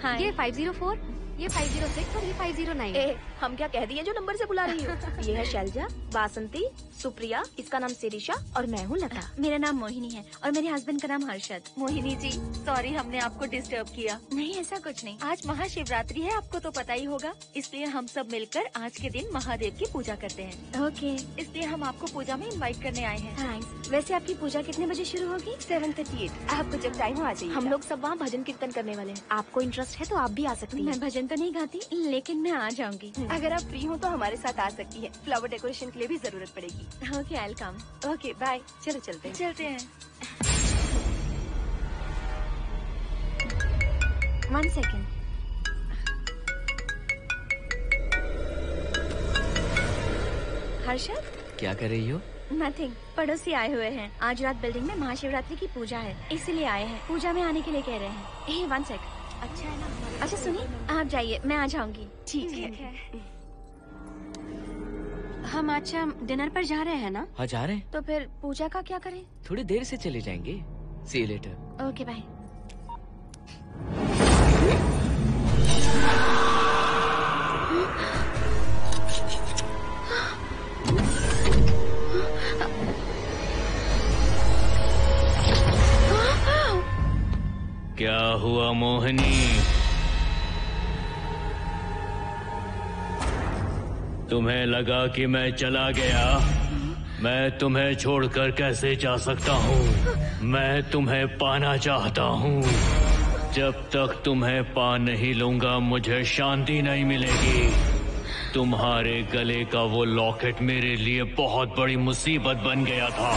हाँ। ये 504, ये 506 और ये 509। ए, हम क्या कह दिए जो नंबर से बुला रही हो? ये है शैलजा, वासंती, सुप्रिया, इसका नाम शिरीषा और मैं हूँ लता। मेरा नाम मोहिनी है और मेरे हस्बैंड का नाम हर्षद। मोहिनी जी, सॉरी हमने आपको डिस्टर्ब किया। नहीं, ऐसा कुछ नहीं। आज महाशिवरात्रि है, आपको तो पता ही होगा, इसलिए हम सब मिलकर आज के दिन महादेव की पूजा करते हैं। ओके, इसलिए हम आपको पूजा में इनवाइट करने आए हैं। थैंक्स। वैसे आपकी पूजा कितने बजे शुरू होगी? 7:38। आपको जब टाइम हो आ जाइए। हम लोग सब वहाँ भजन कीर्तन करने वाले हैं, आपको इंटरेस्ट है तो आप भी आ सकती मैं हैं। भजन तो नहीं गाती, लेकिन मैं आ जाऊंगी। अगर आप फ्री हो तो हमारे साथ आ सकती है। फ्लावर डेकोरेशन के लिए भी जरूरत पड़ेगी। Okay, I will come. Okay, bye. चलो चलते हैं। चलते हैं। 1 सेकेंड। हर्षद, क्या कर रही हो? नथिंग। पड़ोसी आए हुए हैं। आज रात बिल्डिंग में महाशिवरात्रि की पूजा है, इसीलिए आए हैं। पूजा में आने के लिए कह रहे हैं। 1 सेकेंड। अच्छा है ना? अच्छा सुनिए, आप जाइए, मैं आ जाऊंगी। ठीक है। हम आज शाम डिनर पर जा रहे हैं ना? हाँ जा रहे हैं। तो फिर पूजा का क्या करें? थोड़ी देर से चले जाएंगे। See you later. Okay, bye. क्या हुआ मोहिनी? तुम्हें लगा कि मैं चला गया? मैं तुम्हें छोड़कर कैसे जा सकता हूँ? मैं तुम्हें पाना चाहता हूँ। जब तक तुम्हें पा नहीं लूंगा मुझे शांति नहीं मिलेगी। तुम्हारे गले का वो लॉकेट मेरे लिए बहुत बड़ी मुसीबत बन गया था।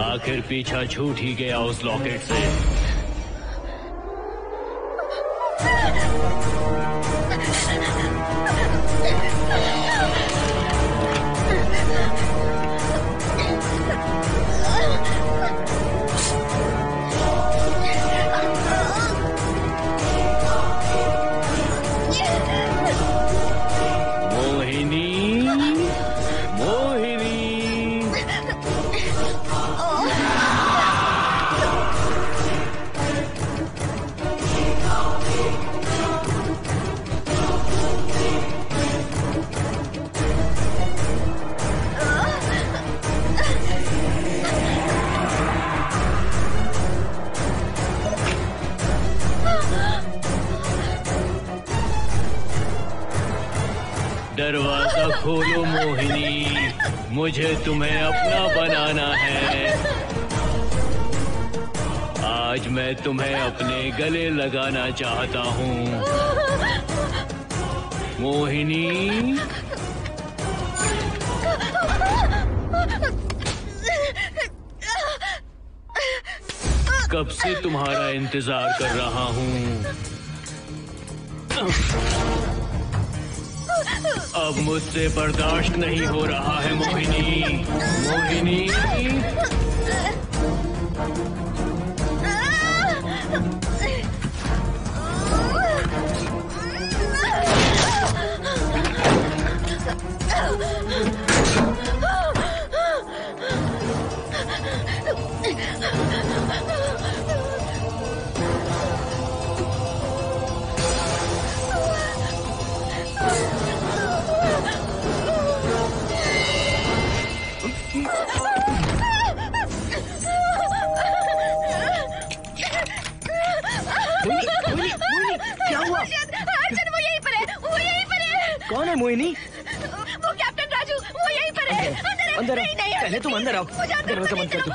आखिर पीछा छूट ही गया उस लॉकेट से। दरवाजा खोलो मोहिनी, मुझे तुम्हें अपना बनाना है। आज मैं तुम्हें अपने गले लगाना चाहता हूँ मोहिनी। कब से तुम्हारा इंतजार कर रहा हूँ। अब मुझसे बर्दाश्त नहीं हो रहा है मोहिनी। मोहिनी क्या हुआ? अर्जुन वो यहीं पर है, वो यहीं पर है। कौन है मोहिनी? वो कैप्टन राजू, वो यहीं पर है। अंदर नहीं, नहीं, पहले तुम अंदर आओ। दरवाजा बंद कर दो।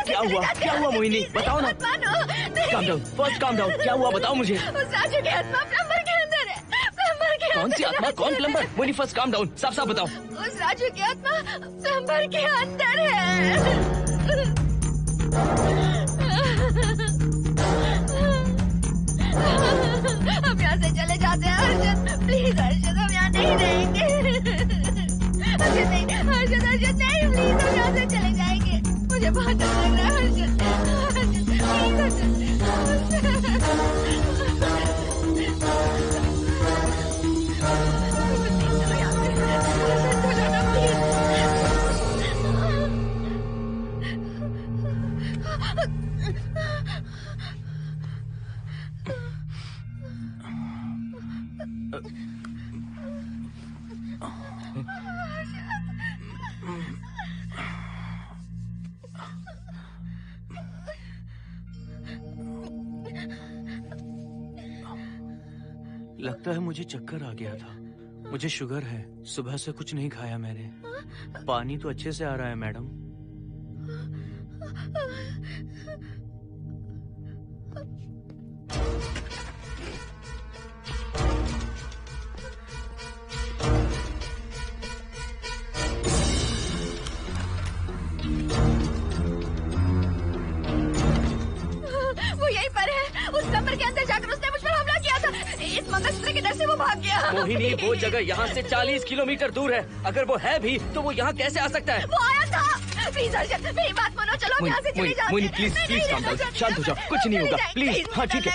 क्या हुआ? क्या हुआ मोहिनी? बताओ ना। Calm down, first calm down. क्या हुआ बताओ मुझे। उस राजू की आत्मा प्लम्बर के अंदर है। प्लम्बर के कौन सी आत्मा? कौन plumber? Mohini first calm down, साफ साफ बताओ। उस राजू की आत्मा प्लम्बर के अंदर है। हम यहाँ से चले जाते हैं अर्जुन, प्लीज अर्जुन, हम यहाँ नहीं रहेंगे। हर्षद नहीं, हर्षद हर्षद नहीं, प्लीज हम यहाँ से चले जाएंगे। मुझे बहुत डर लग रहा है हर्षद, हर्षद प्लीज हर्षद। लगता है मुझे चक्कर आ गया था। मुझे शुगर है, सुबह से कुछ नहीं खाया मैंने। पानी तो अच्छे से आ रहा है मैडम। वो यहीं पर है। उस कमरे के अंदर जाकर उसने मुझ पर हमला किया था। इस मंगलसूत्र के डर से वो भाग गया। मोहिनी, वो जगह यहाँ से 40 किलोमीटर दूर है। अगर वो है भी तो वो यहाँ कैसे आ सकता है? वो आया था। प्लीज हर्षद, मेरी बात मानो, चलो हम यहाँ से चले जाते मोहिनी हैं। प्लीज नहीं, प्लीज नहीं, काम डाउन, हर्षद, शांत हो जाओ, कुछ नहीं होगा प्लीज। हाँ ठीक है,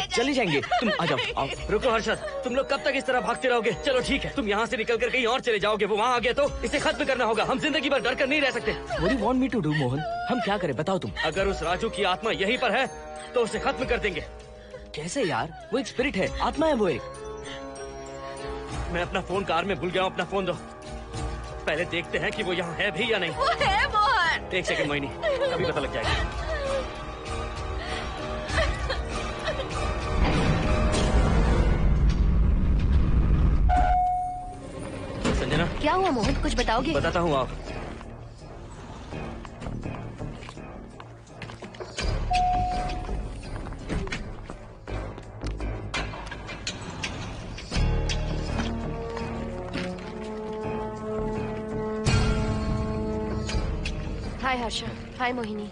चले जाएंगे। तुम आ जाओ, आओ। रुको हर्षद, तुम लोग कब तक इस तरह भागते रहोगे? चलो ठीक है, तुम यहाँ से निकल कर कहीं और चले जाओगे। वो वहाँ आ गया तो इसे खत्म करना होगा। हम जिंदगी भर डर कर नहीं रह सकते। What do you want me to do, Mohan? हम क्या करें बताओ तुम? अगर उस राजू की आत्मा यहीं पर है तो उसे खत्म कर देंगे। कैसे यार? वो एक स्पिरिट है, आत्मा है वो एक। मैं अपना फोन कार में भूल गया हूँ, अपना फोन दो। पहले देखते हैं कि वो यहाँ है भी या नहीं। वो है मोहन। एक सेकंड मोहिनी, अभी पता लग जाएगा। संजना, क्या हुआ मोहन, कुछ बताओगे? बताता हूँ आप। हाय हर्षा, हाय Mohini.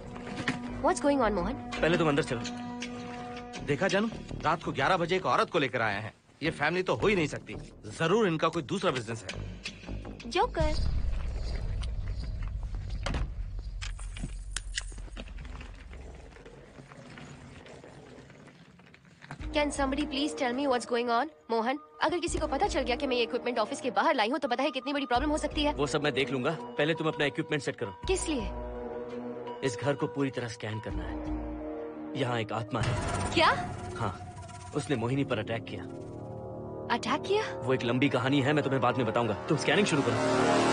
What's going on, Mohan? पहले तुम अंदर चलो। देखा जानू, रात को 11 बजे एक औरत को लेकर आया है। ये फैमिली तो हो ही नहीं सकती। जरूर इनका कोई दूसरा बिजनेस है। Joker. Can somebody please tell me what's going on? Mohan, अगर किसी को पता चल गया कि मैं ये इक्विपमेंट ऑफिस के बाहर लाई हूँ तो पता है कितनी बड़ी प्रॉब्लम हो सकती है। वो सब मैं देख लूंगा, पहले तुम अपना इक्विपमेंट सेट करो। किस लिए? इस घर को पूरी तरह स्कैन करना है। यहाँ एक आत्मा है। क्या? हाँ, उसने मोहिनी पर अटैक किया। अटैक किया? वो एक लंबी कहानी है, मैं तुम्हें बाद में बताऊंगा। तुम स्कैनिंग शुरू करो।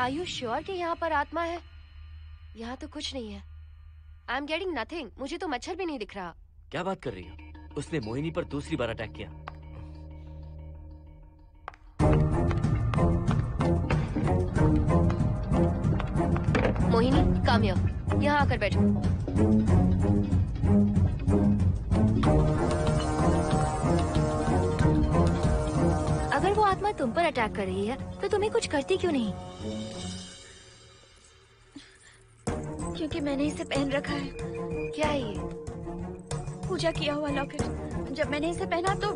Are you sure कि यहाँ पर आत्मा है? यहाँ तो कुछ नहीं है। I'm getting nothing. मुझे तो मच्छर भी नहीं दिख रहा। क्या बात कर रही हो? उसने मोहिनी पर दूसरी बार अटैक किया। Mohini, come here. यहाँ आकर बैठो। अगर वो आत्मा तुम पर अटैक कर रही है तो तुम्हें कुछ करती क्यों नहीं? क्योंकि मैंने इसे पहन रखा है। क्या है ये? पूजा किया हुआ लॉकेट। जब मैंने इसे पहना तो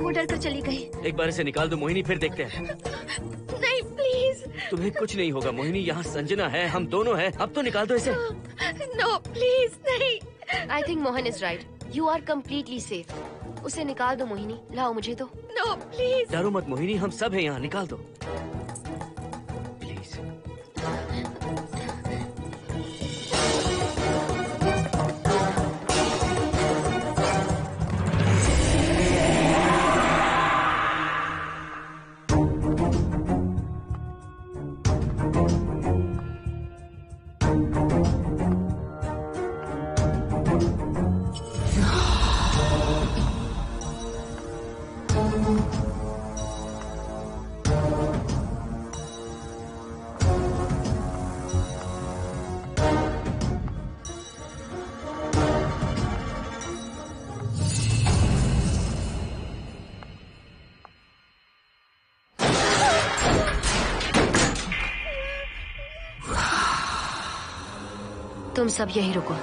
वो डर कर चली गई। एक बार इसे निकाल दो मोहिनी, फिर देखते हैं। नहीं प्लीज। तुम्हें कुछ नहीं होगा मोहिनी, यहाँ संजना है, हम दोनों हैं। अब तो निकाल दो इसे। नो प्लीज नहीं। I think Mohan is right. You are completely safe. उसे निकाल दो मोहिनी, लाओ मुझे तो। No please. डरो मत मोहिनी, हम सब हैं यहाँ, निकाल दो प्लीज। तुम सब यहीं रुको।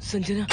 संजना,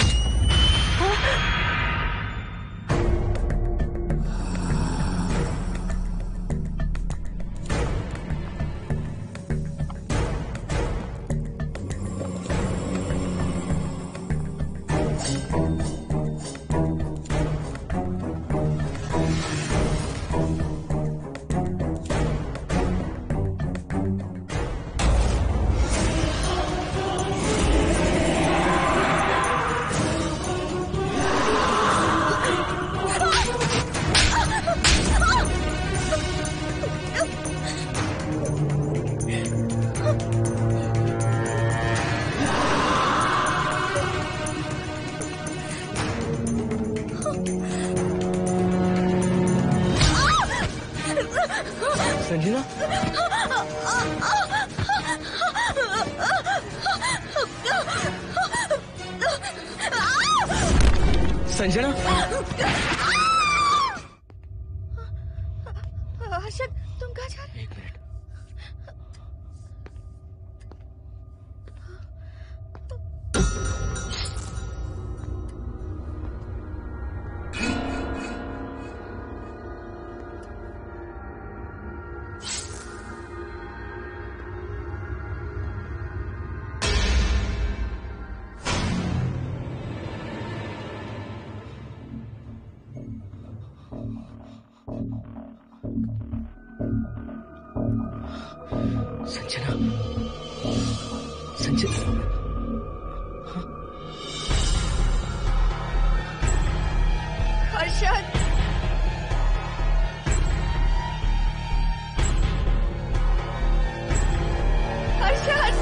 संजना, हर्षद, तुम कहाँ जा रहे हो? एक मिनट। संजना, संजना, हर्षद, हर्षद,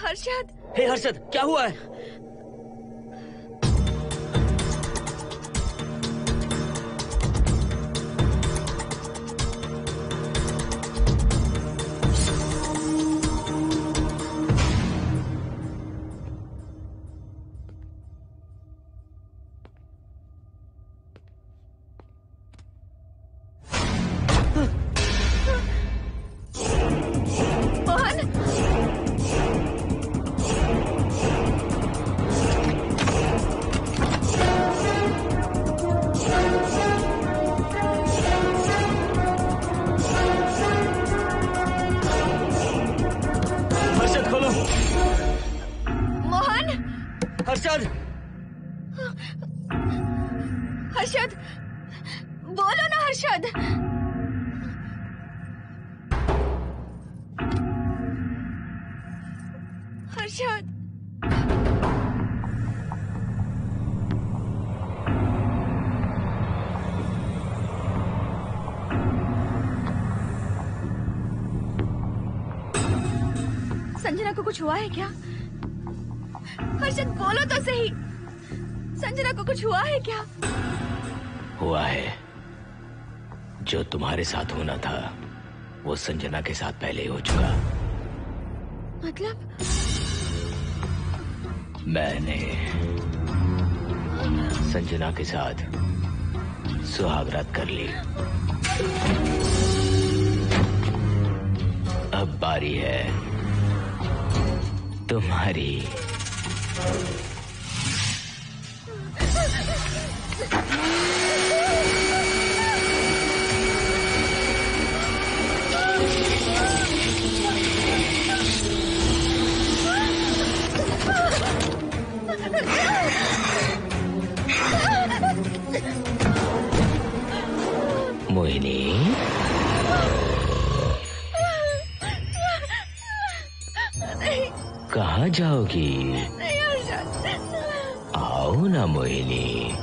हर्षद। हे हर्षद, क्या हुआ है? हर्षद, हर्षद, बोलो ना हर्षद। हर्षद, संजना को कुछ हुआ है क्या? हर्षद, बोलो तो सही। संजना को कुछ हुआ है क्या? हुआ है जो तुम्हारे साथ होना था वो संजना के साथ पहले ही हो चुका। मतलब? मैंने संजना के साथ सुहागरात कर ली। अब बारी है तुम्हारी। मोहिनी, कहाँ जाओगी? आओ ना मोहिनी,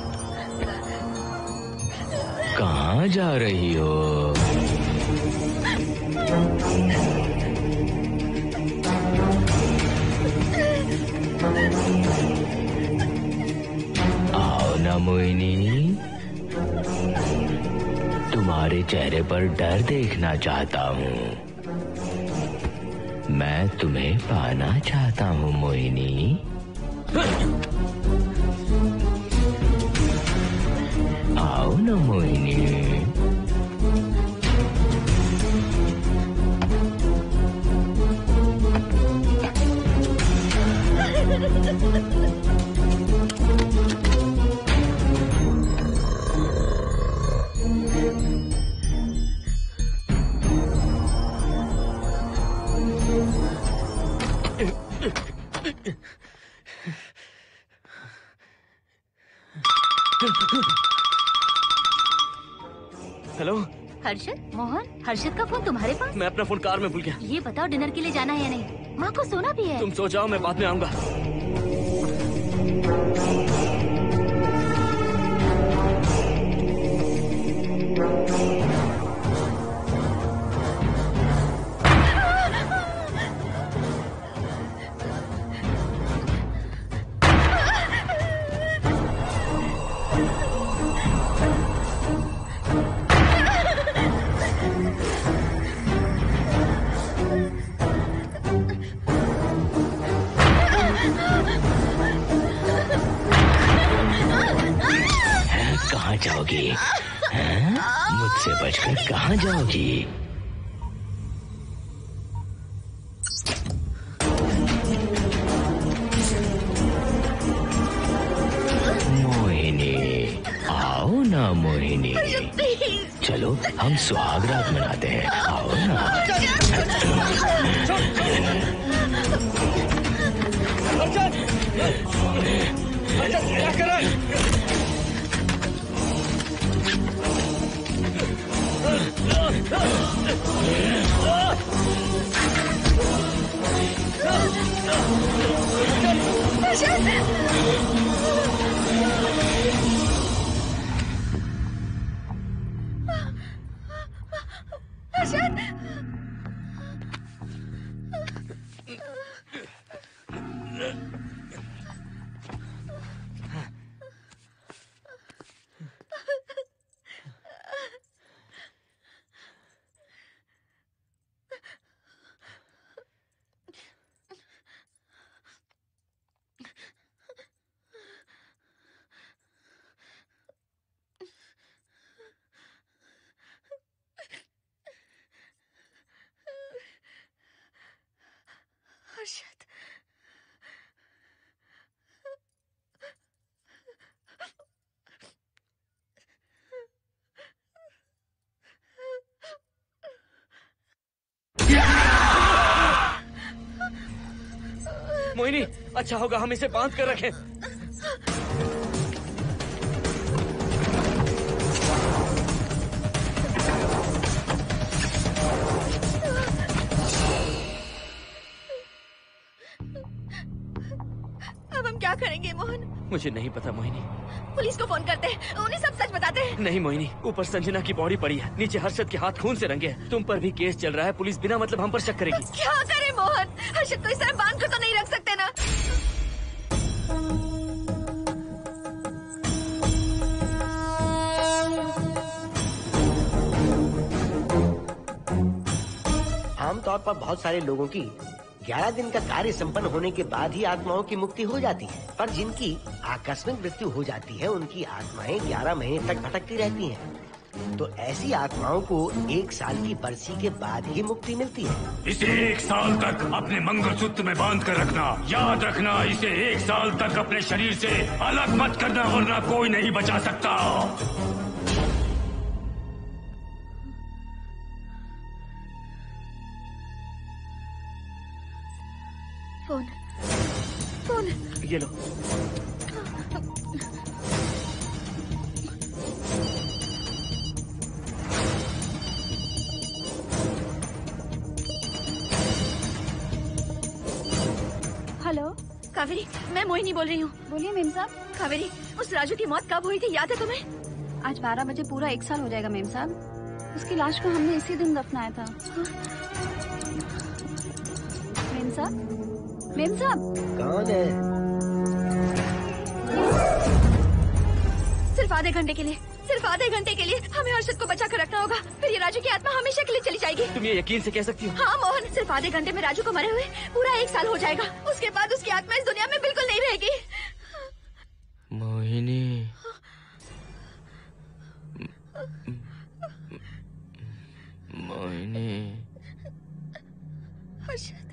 कहाँ जा रही हो? आओ ना मोहिनी, तुम्हारे चेहरे पर डर देखना चाहता हूँ। मैं तुम्हें पाना चाहता हूँ मोहिनी। आओ ना मोहिनी। हेलो हर्षद, मोहन, हर्षद का फोन तुम्हारे पास? मैं अपना फोन कार में भूल गया। ये बताओ डिनर के लिए जाना है या नहीं? माँ को सोना भी है। तुम सो जाओ, मैं बाद में आऊंगा। कहाँ जाओगी? मुझसे बचकर कहाँ जाओगी? मोहिनी, आओ ना मोहिनी। चलो हम सुहागरात मनाते हैं, आओ ना। क्या कर रहा है? हर्षद, मोहिनी, अच्छा होगा हम इसे बांध कर रखें। अब हम क्या करेंगे मोहन? मुझे नहीं पता मोहिनी। पुलिस को फोन करते हैं, उन्हें सब सच बताते हैं। नहीं मोहिनी, ऊपर संजना की बॉडी पड़ी है, नीचे हर्षद के हाथ खून से रंगे हैं। तुम पर भी केस चल रहा है, पुलिस बिना मतलब हम पर शक करेगी। क्या करें मोहन? हर्षद को इस तरह बांध कर तो नहीं रख सकते ना। आमतौर पर बहुत सारे लोगों की 11 दिन का कार्य संपन्न होने के बाद ही आत्माओं की मुक्ति हो जाती है, पर जिनकी आकस्मिक मृत्यु हो जाती है उनकी आत्माएं 11 महीने तक भटकती रहती हैं। तो ऐसी आत्माओं को 1 साल की बरसी के बाद ही मुक्ति मिलती है। इसे 1 साल तक अपने मंगलसूत्र में बांध कर रखना। याद रखना, इसे 1 साल तक अपने शरीर से अलग मत करना, वरना कोई नहीं बचा सकता। फोन ये लो। हेलो कावेरी, मैं मोहिनी बोल रही हूँ। बोलिए मेम साहब। कावेरी, उस राजू की मौत कब हुई थी, याद है तुम्हें? आज 12 बजे पूरा 1 साल हो जाएगा मेम साहब। उसकी लाश को हमने इसी दिन दफनाया था। मेम साहब, मेम साहब। कौन है? सिर्फ आधे घंटे के लिए, सिर्फ आधे घंटे के लिए हमें हर्षद को बचा कर रखना होगा, फिर ये राजू की आत्मा हमेशा के लिए चली जाएगी। तुम ये यकीन से कह सकती हो? हाँ मोहन, सिर्फ आधे घंटे में राजू को मरे हुए पूरा 1 साल हो जाएगा। उसके बाद उसकी आत्मा इस दुनिया में बिल्कुल नहीं रहेगी। मोहिनी, मोहिनी, हर्षद,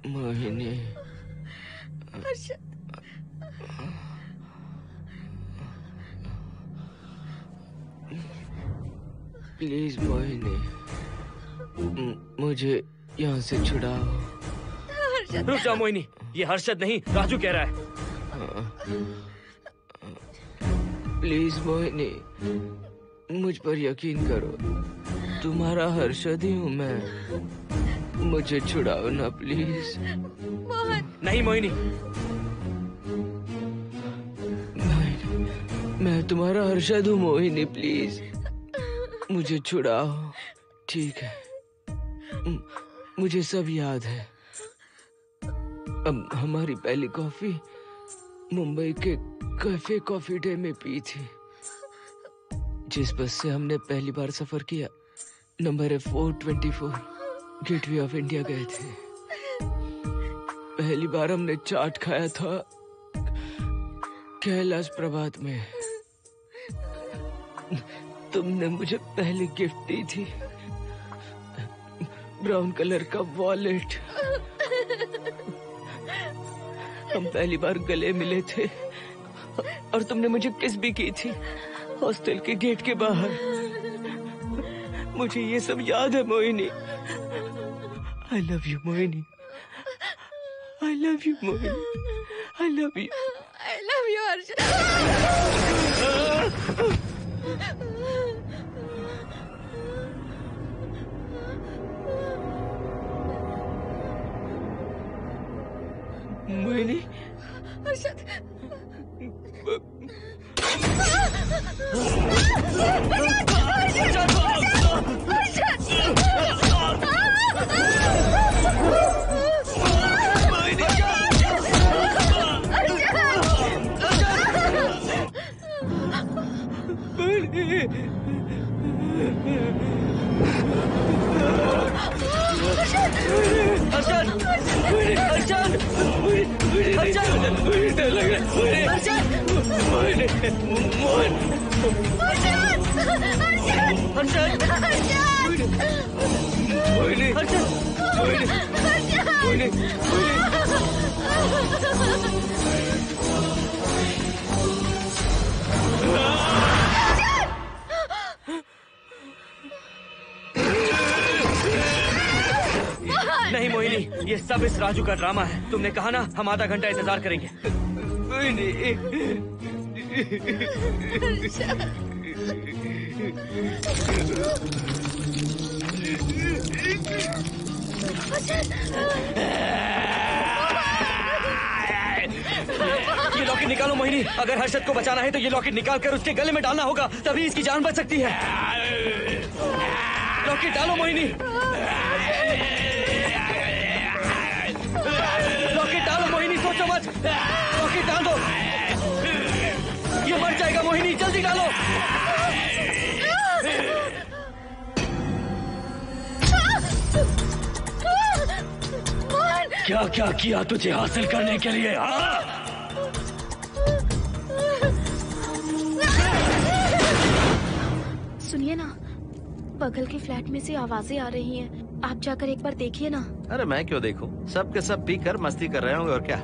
मोहिनी, हर्षद, प्लीज मोहिनी, मुझे यहाँ से छुड़ाओ। हर्षद। रुक जाओ मोहिनी, ये हर्षद नहीं राजू कह रहा है। प्लीज मोहिनी, मुझ पर यकीन करो, तुम्हारा हर्षद ही हूँ मैं। मुझे छुड़ाओ ना प्लीज। मोहन। नहीं मोहिनी, मैं तुम्हारा हर्षद हूँ मोहिनी, प्लीज मुझे छुड़ाओ। ठीक है, मुझे सब याद है। अब हमारी पहली कॉफी मुंबई के कैफे कॉफी डे में पी थी। जिस बस से हमने पहली बार सफर किया, नंबर है 424, गेटवे ऑफ इंडिया गए थे। पहली बार हमने चाट खाया था कैलाश प्रभात में। तुमने मुझे पहले गिफ्ट दी थी, ब्राउन कलर का वॉलेट। हम पहली बार गले मिले थे और तुमने मुझे किस भी की थी हॉस्टल के गेट के बाहर। मुझे ये सब याद है Mohini. I love you Mohini, I love you Mohini, I love you, I love you Harshad. Mohini, Harshad, नहीं मोहिनी, ये सब इस राजू का ड्रामा है। तुमने कहा ना हम आधा घंटा इंतजार करेंगे। ये लॉकेट निकालो मोहिनी। अगर हर्षद को बचाना है तो ये लॉकेट निकाल कर उसके गले में डालना होगा, तभी इसकी जान बच सकती है। लॉकेट डालो मोहिनी, लॉकेट डालो मोहिनी, सोचो मत। लॉकेट डाल दो, ये मर जाएगा जाएगा मोहिनी, जल्दी डालो। क्या क्या किया तुझे हासिल करने के लिए? सुनिए ना, बगल के फ्लैट में से आवाजें आ रही हैं। आप जाकर एक बार देखिए ना। अरे मैं क्यों देखूं? सब के सब पीकर मस्ती कर रहे होंगे और क्या।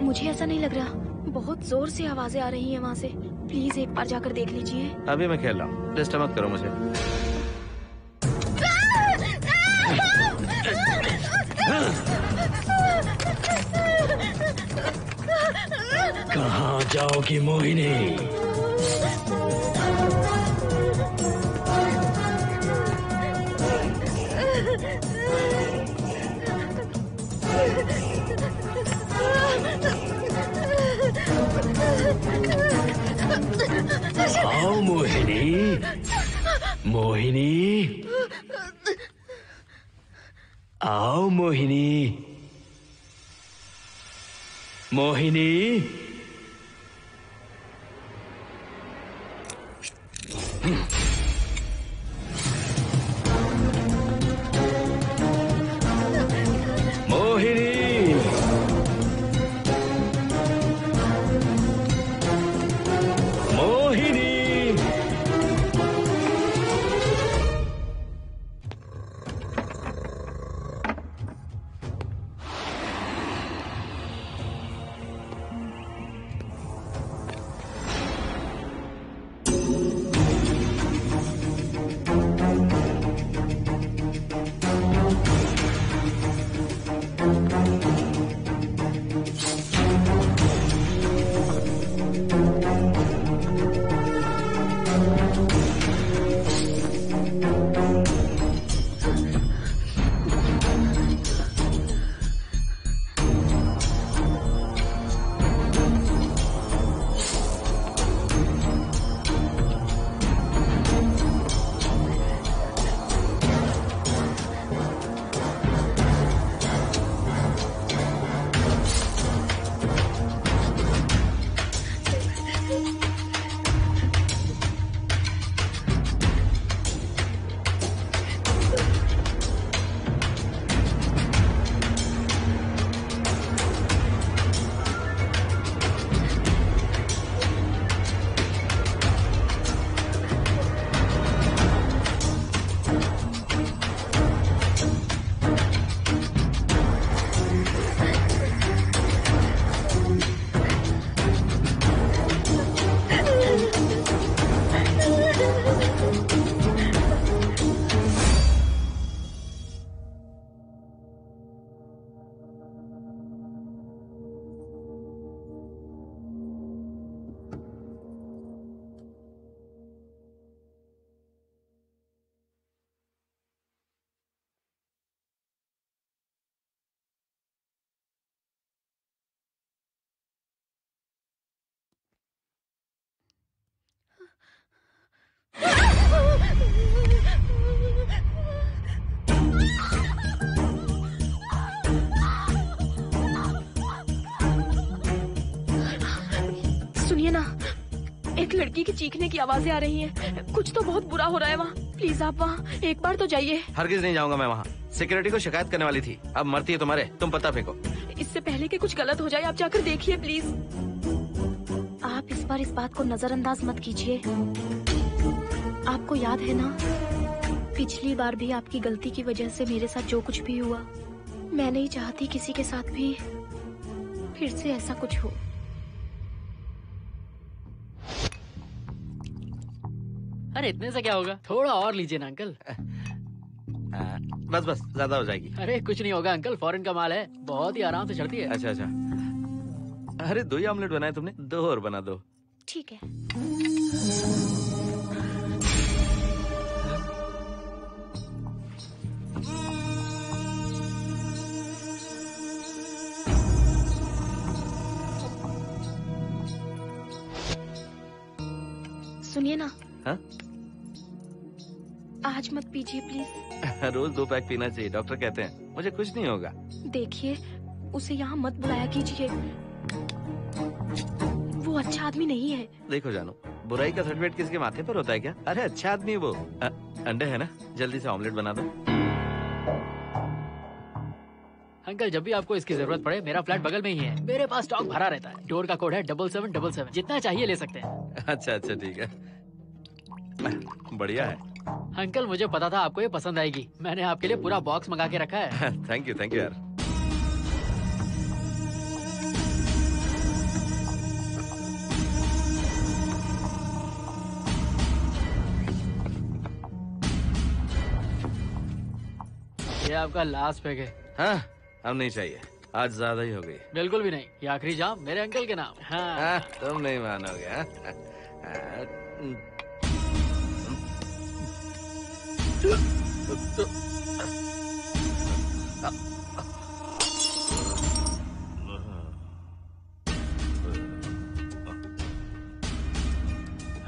मुझे ऐसा नहीं लग रहा, बहुत जोर से आवाजें आ रही हैं वहाँ से। प्लीज एक बार जाकर देख लीजिए। अभी मैं खेल रहा हूँ, डिस्टर्ब मत करो मुझे। कहाँ जाओगी मोहिनी? आओ मोहिनी, मोहिनी, आओ मोहिनी, मोहिनी। सुनिए ना, एक लड़की की चीखने की आवाजें आ रही हैं। कुछ तो बहुत बुरा हो रहा है वहाँ। प्लीज आप वहाँ एक बार तो जाइए। हरगिज नहीं जाऊंगा मैं वहाँ। सिक्योरिटी को शिकायत करने वाली थी, अब मरती है तुम्हारे, तुम पता फेंको। इससे पहले कि कुछ गलत हो जाए आप जाकर देखिए प्लीज। आप इस बार इस बात को नजरअंदाज मत कीजिए। आपको याद है ना, पिछली बार भी आपकी गलती की वजह से मेरे साथ जो कुछ भी हुआ, मैं नहीं चाहती किसी के साथ भी फिर से ऐसा कुछ हो। अरे इतने से क्या होगा, थोड़ा और लीजिए ना अंकल। बस बस, ज्यादा हो जाएगी। अरे कुछ नहीं होगा अंकल, फॉरेन का माल है, बहुत ही आराम से चढ़ती है। अच्छा अच्छा। अरे 2 ही ऑमलेट बनाए तुमने, 2 और बना दो। ठीक है। सुनिए ना। हाँ? आज मत पीजिए प्लीज। रोज 2 पैक पीना चाहिए, डॉक्टर कहते हैं। मुझे कुछ नहीं होगा। देखिए, उसे यहाँ मत बुलाया कीजिए, वो अच्छा आदमी नहीं है। देखो जानू, बुराई का सर्टिफिकेट किसके माथे पर होता है क्या? अरे अच्छा आदमी है वो। अंडे है ना? जल्दी से ऑमलेट बना दो। अंकल जब भी आपको इसकी जरूरत पड़े मेरा फ्लैट बगल में ही है। मेरे पास स्टॉक भरा रहता है। डोर का कोड है 7777। जितना चाहिए ले सकते हैं। अच्छा अच्छा ठीक है, बढ़िया है। अंकल मुझे पता था आपको ये पसंद आएगी। मैंने आपके लिए पूरा बॉक्स मंगा के रखा है। थैंक यू यार। ये आपका लास्ट पैक है। हाँ अब नहीं चाहिए, आज ज्यादा ही हो गई। बिल्कुल भी नहीं, ये आखिरी जाम मेरे अंकल के नाम। हाँ। तुम नहीं मानोगे।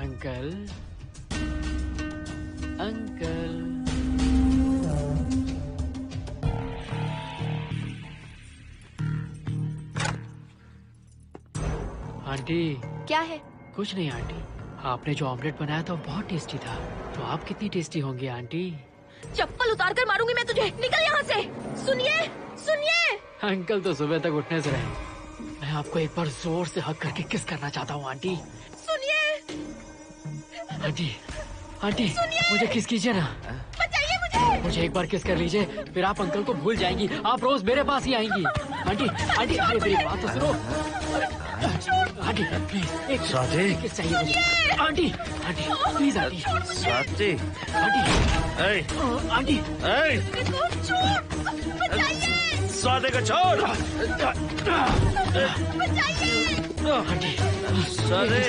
Uncle uncle aunty. क्या है? कुछ नहीं आंटी, आपने जो ऑमलेट बनाया था वो बहुत टेस्टी था। तो आप कितनी टेस्टी होंगी आंटी? चप्पल उतार कर मारूंगी मैं तुझे। निकल यहाँ से। सुनिए सुनिए। अंकल तो सुबह तक उठने से रहे। मैं आपको एक बार जोर से हक करके किस करना चाहता हूँ आंटी। सुनिए आंटी। आंटी मुझे किस कीजिए ना। बचाइए मुझे। मुझे एक बार किस कर लीजिए, फिर आप अंकल को भूल जाएंगी। आप रोज मेरे पास ही आएंगी। आंटी आंटी अरे मेरी बात तो सुनो। आंटी प्लीज एक किस चाहिए मुझे। Aunty aunty please aunty. Swati aunty aunty Swati को छोड़। आंटी स्वाति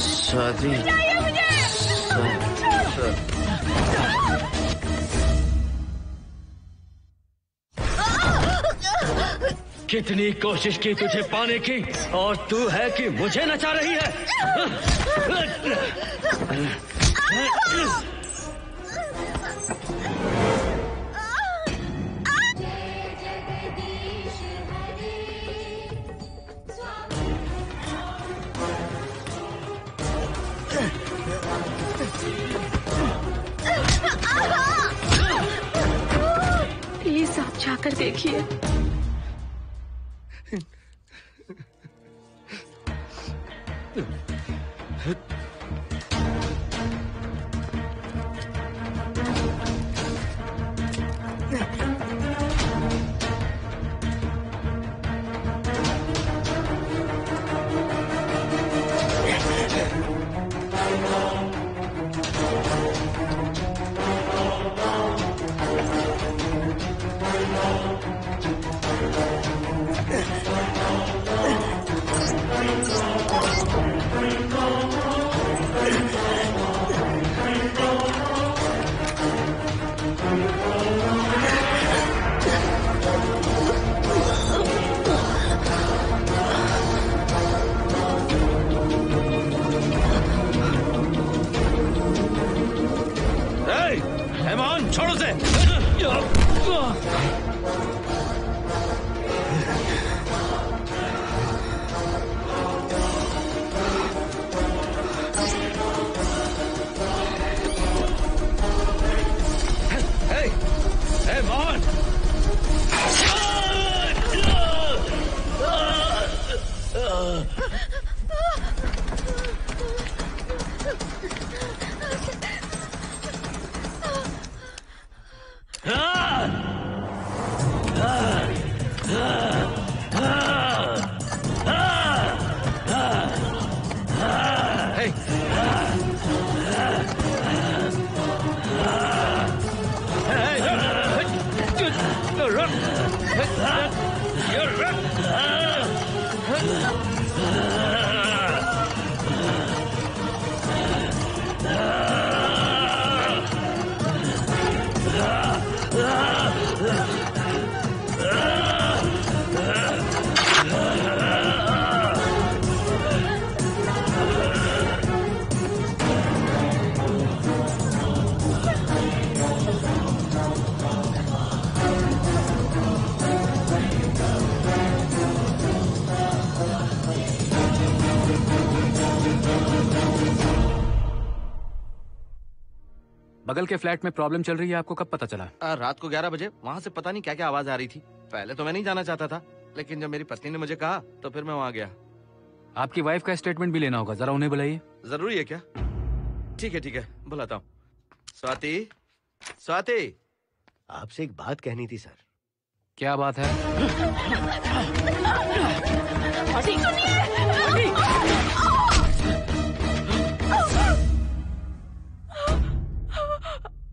स्वाति कितनी कोशिश की तुझे पाने की और तू है कि मुझे नचा रही है। प्लीज आप जाकर देखिए। छोड़ो से। बगल के फ्लैट में प्रॉब्लम चल रही है, आपको कब पता चला? रात को 11 बजे वहाँ से पता नहीं क्या क्या आवाज आ रही थी। पहले तो मैं नहीं जाना चाहता था, लेकिन जब मेरी पत्नी ने मुझे कहा तो फिर मैं वहाँ गया। आपकी वाइफ का स्टेटमेंट भी लेना होगा, जरा उन्हें बुलाइए। जरूरी है क्या? ठीक है, बुलाता हूँ। स्वाति, स्वाति, आपसे एक बात कहनी थी सर। क्या बात है?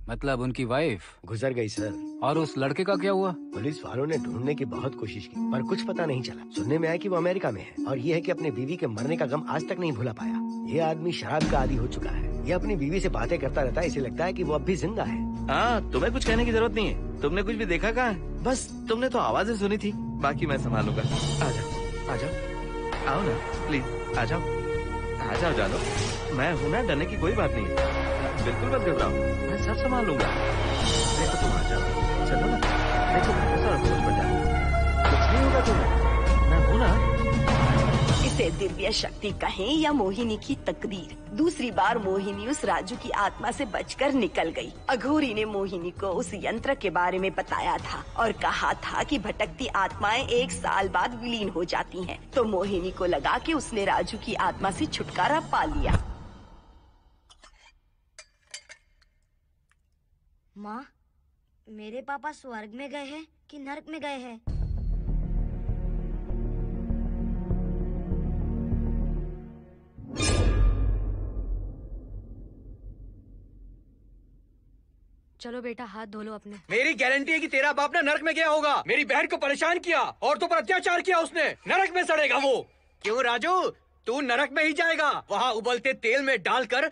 मतलब उनकी वाइफ गुजर गई सर। और उस लड़के का क्या हुआ? पुलिस वालों ने ढूंढने की बहुत कोशिश की पर कुछ पता नहीं चला। सुनने में आया कि वो अमेरिका में है और ये है कि अपने बीवी के मरने का गम आज तक नहीं भुला पाया। ये आदमी शराब का आदी हो चुका है। ये अपनी बीवी से बातें करता रहता है, इसे लगता है कि वो अब भी जिंदा है। हाँ, तुम्हें कुछ कहने की जरूरत नहीं है। तुमने कुछ भी देखा कहाँ है? बस तुमने तो आवाजें सुनी थी, बाकी मैं संभालूंगा। आ जाओ, आओ ना प्लीज, आ जाओ जानो। मैं हूँ ना, डरने की कोई बात नहीं है। बिल्कुल मत घबराओ, मैं सब संभाल लूंगा। देखो तुम आ जाओ, चलो ना। देखो सारा बोझ पड़ जाए, कुछ नहीं होगा तुम्हें, मैं हूँ ना। इसे दिव्य शक्ति कहें या मोहिनी की तकदीर, दूसरी बार मोहिनी उस राजू की आत्मा से बचकर निकल गई। अघोरी ने मोहिनी को उस यंत्र के बारे में बताया था और कहा था कि भटकती आत्माएं 1 साल बाद विलीन हो जाती हैं। तो मोहिनी को लगा कि उसने राजू की आत्मा से छुटकारा पा लिया। माँ, मेरे पापा स्वर्ग में गए हैं कि नरक में गए हैं? चलो बेटा, हाथ धो लो अपने। मेरी गारंटी है कि तेरा बाप ना नरक में गया होगा। मेरी बहन को परेशान किया, औरतों पर अत्याचार किया उसने। नरक में सड़ेगा वो। क्यों राजू, तू नरक में ही जाएगा। वहाँ उबलते तेल में डालकर